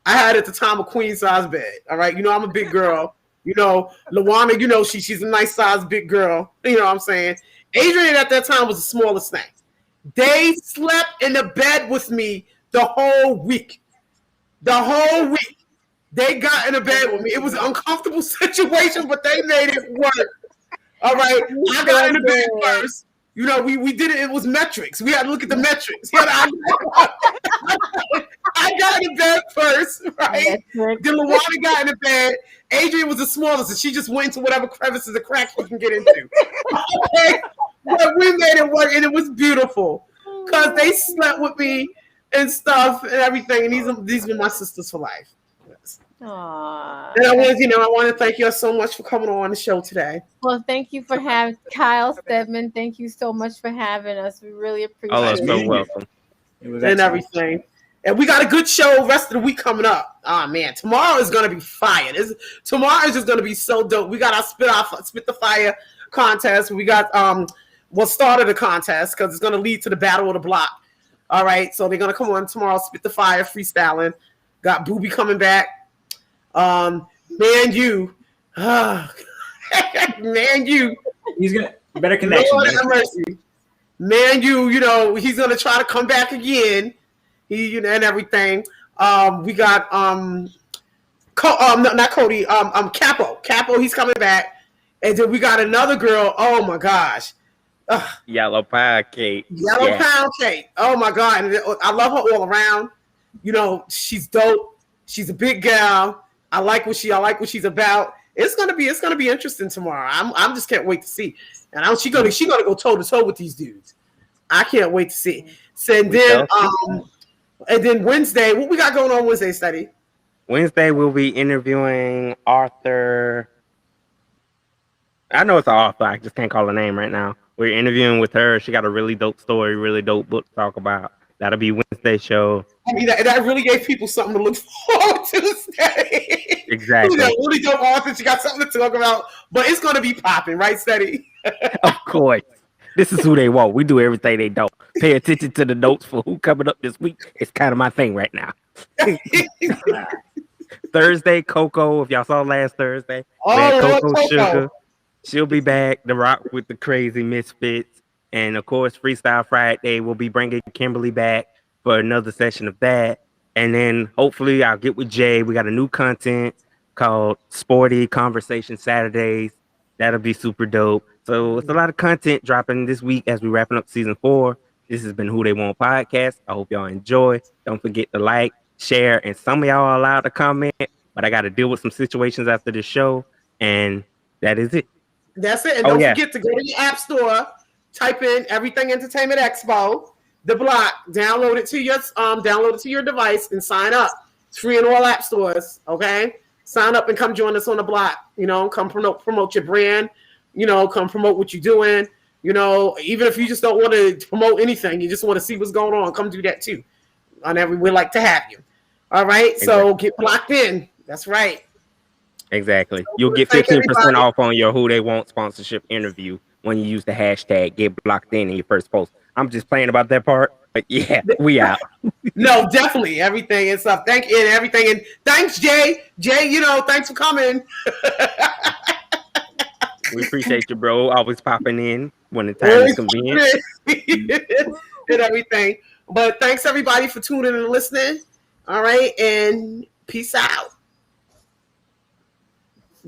I had at the time a queen size bed. All right. I'm a big girl. Luana, she's a nice size big girl. You know what I'm saying? Adrian at that time was the smallest thing. They slept in the bed with me the whole week. They got in the bed with me. It was an uncomfortable situation, but they made it work. All right. I got in the bed first. We did it. It was metrics. We had to look at the metrics. I got in the bed first, right? Then Luana got in the bed. Adrian was the smallest, and she just went into whatever crevices and cracks we can get into. Okay? But we made it work, and it was beautiful because they slept with me and stuff and everything. And these were my sisters for life. Yes. Aww. And I want to thank you all so much for coming on the show today. Well, thank you for having Kyle Stedman. Thank you so much for having us. We really appreciate it. Oh, so welcome. It was and everything. And we got a good show rest of the week coming up. Oh man, tomorrow is gonna be fire. Tomorrow is just gonna be so dope. We got our spit the fire contest. We got started the contest because it's gonna lead to the battle of the block. All right, so they're gonna come on tomorrow, spit the fire, freestyling. Got Booby coming back. Man, you. He's gonna better connection. Lord have mercy. Man, he's gonna try to come back again. And everything. We got not Cody. Capo. Capo, he's coming back. And then we got another girl. Oh my gosh. Yellow Pound Cake. Pound Cake. Oh my God. And I love her all around. She's dope. She's a big gal. I like what she's about. It's gonna be interesting tomorrow. I'm just can't wait to see. And she's gonna go toe to toe with these dudes. I can't wait to see. So and then Wednesday, what we got going on Wednesday, Steady? Wednesday we'll be interviewing Arthur. I know it's an author. I just can't call her name right now. We're interviewing with her. She got a really dope story, really dope book to talk about. That'll be Wednesday show. I mean, that really gave people something to look forward to. Steady. Exactly. Really dope author. She got something to talk about, but it's gonna be popping, right, Steady? Of course. This is who they want. We do everything they don't. Pay attention to the notes for who coming up this week. It's kind of my thing right now. Thursday, Coco. If y'all saw last Thursday, Coco Sugar. She'll be back to rock with the crazy misfits. And of course, Freestyle Friday, we'll be bringing Kimberly back for another session of that. And then hopefully I'll get with Jay. We got a new content called Sporty Conversation Saturdays. That'll be super dope. So it's a lot of content dropping this week as we're wrapping up season 4. This has been Who They Want Podcast. I hope y'all enjoy. Don't forget to like, share, and some of y'all are allowed to comment, but I got to deal with some situations after the show, and that is it. That's it. And don't forget to go to the App Store, type in Everything Entertainment Expo, the block, download it to your device, and sign up. It's free in all app stores. Okay, sign up and come join us on the block. Come promote your brand. Come promote what you're doing. Even if you just don't want to promote anything, you just want to see what's going on, come do that too. We'd like to have you. All right. Exactly. So get blocked in. That's right. Exactly. You'll get 15% off on your Who They Want sponsorship interview when you use the hashtag get blocked in your first post. I'm just playing about that part. But yeah, we out. No, definitely everything and stuff. Thank you and everything. And thanks, Jay. Jay, thanks for coming. We appreciate you, bro. Always popping in when the time is convenient. And everything. But thanks everybody for tuning in and listening. All right, and peace out.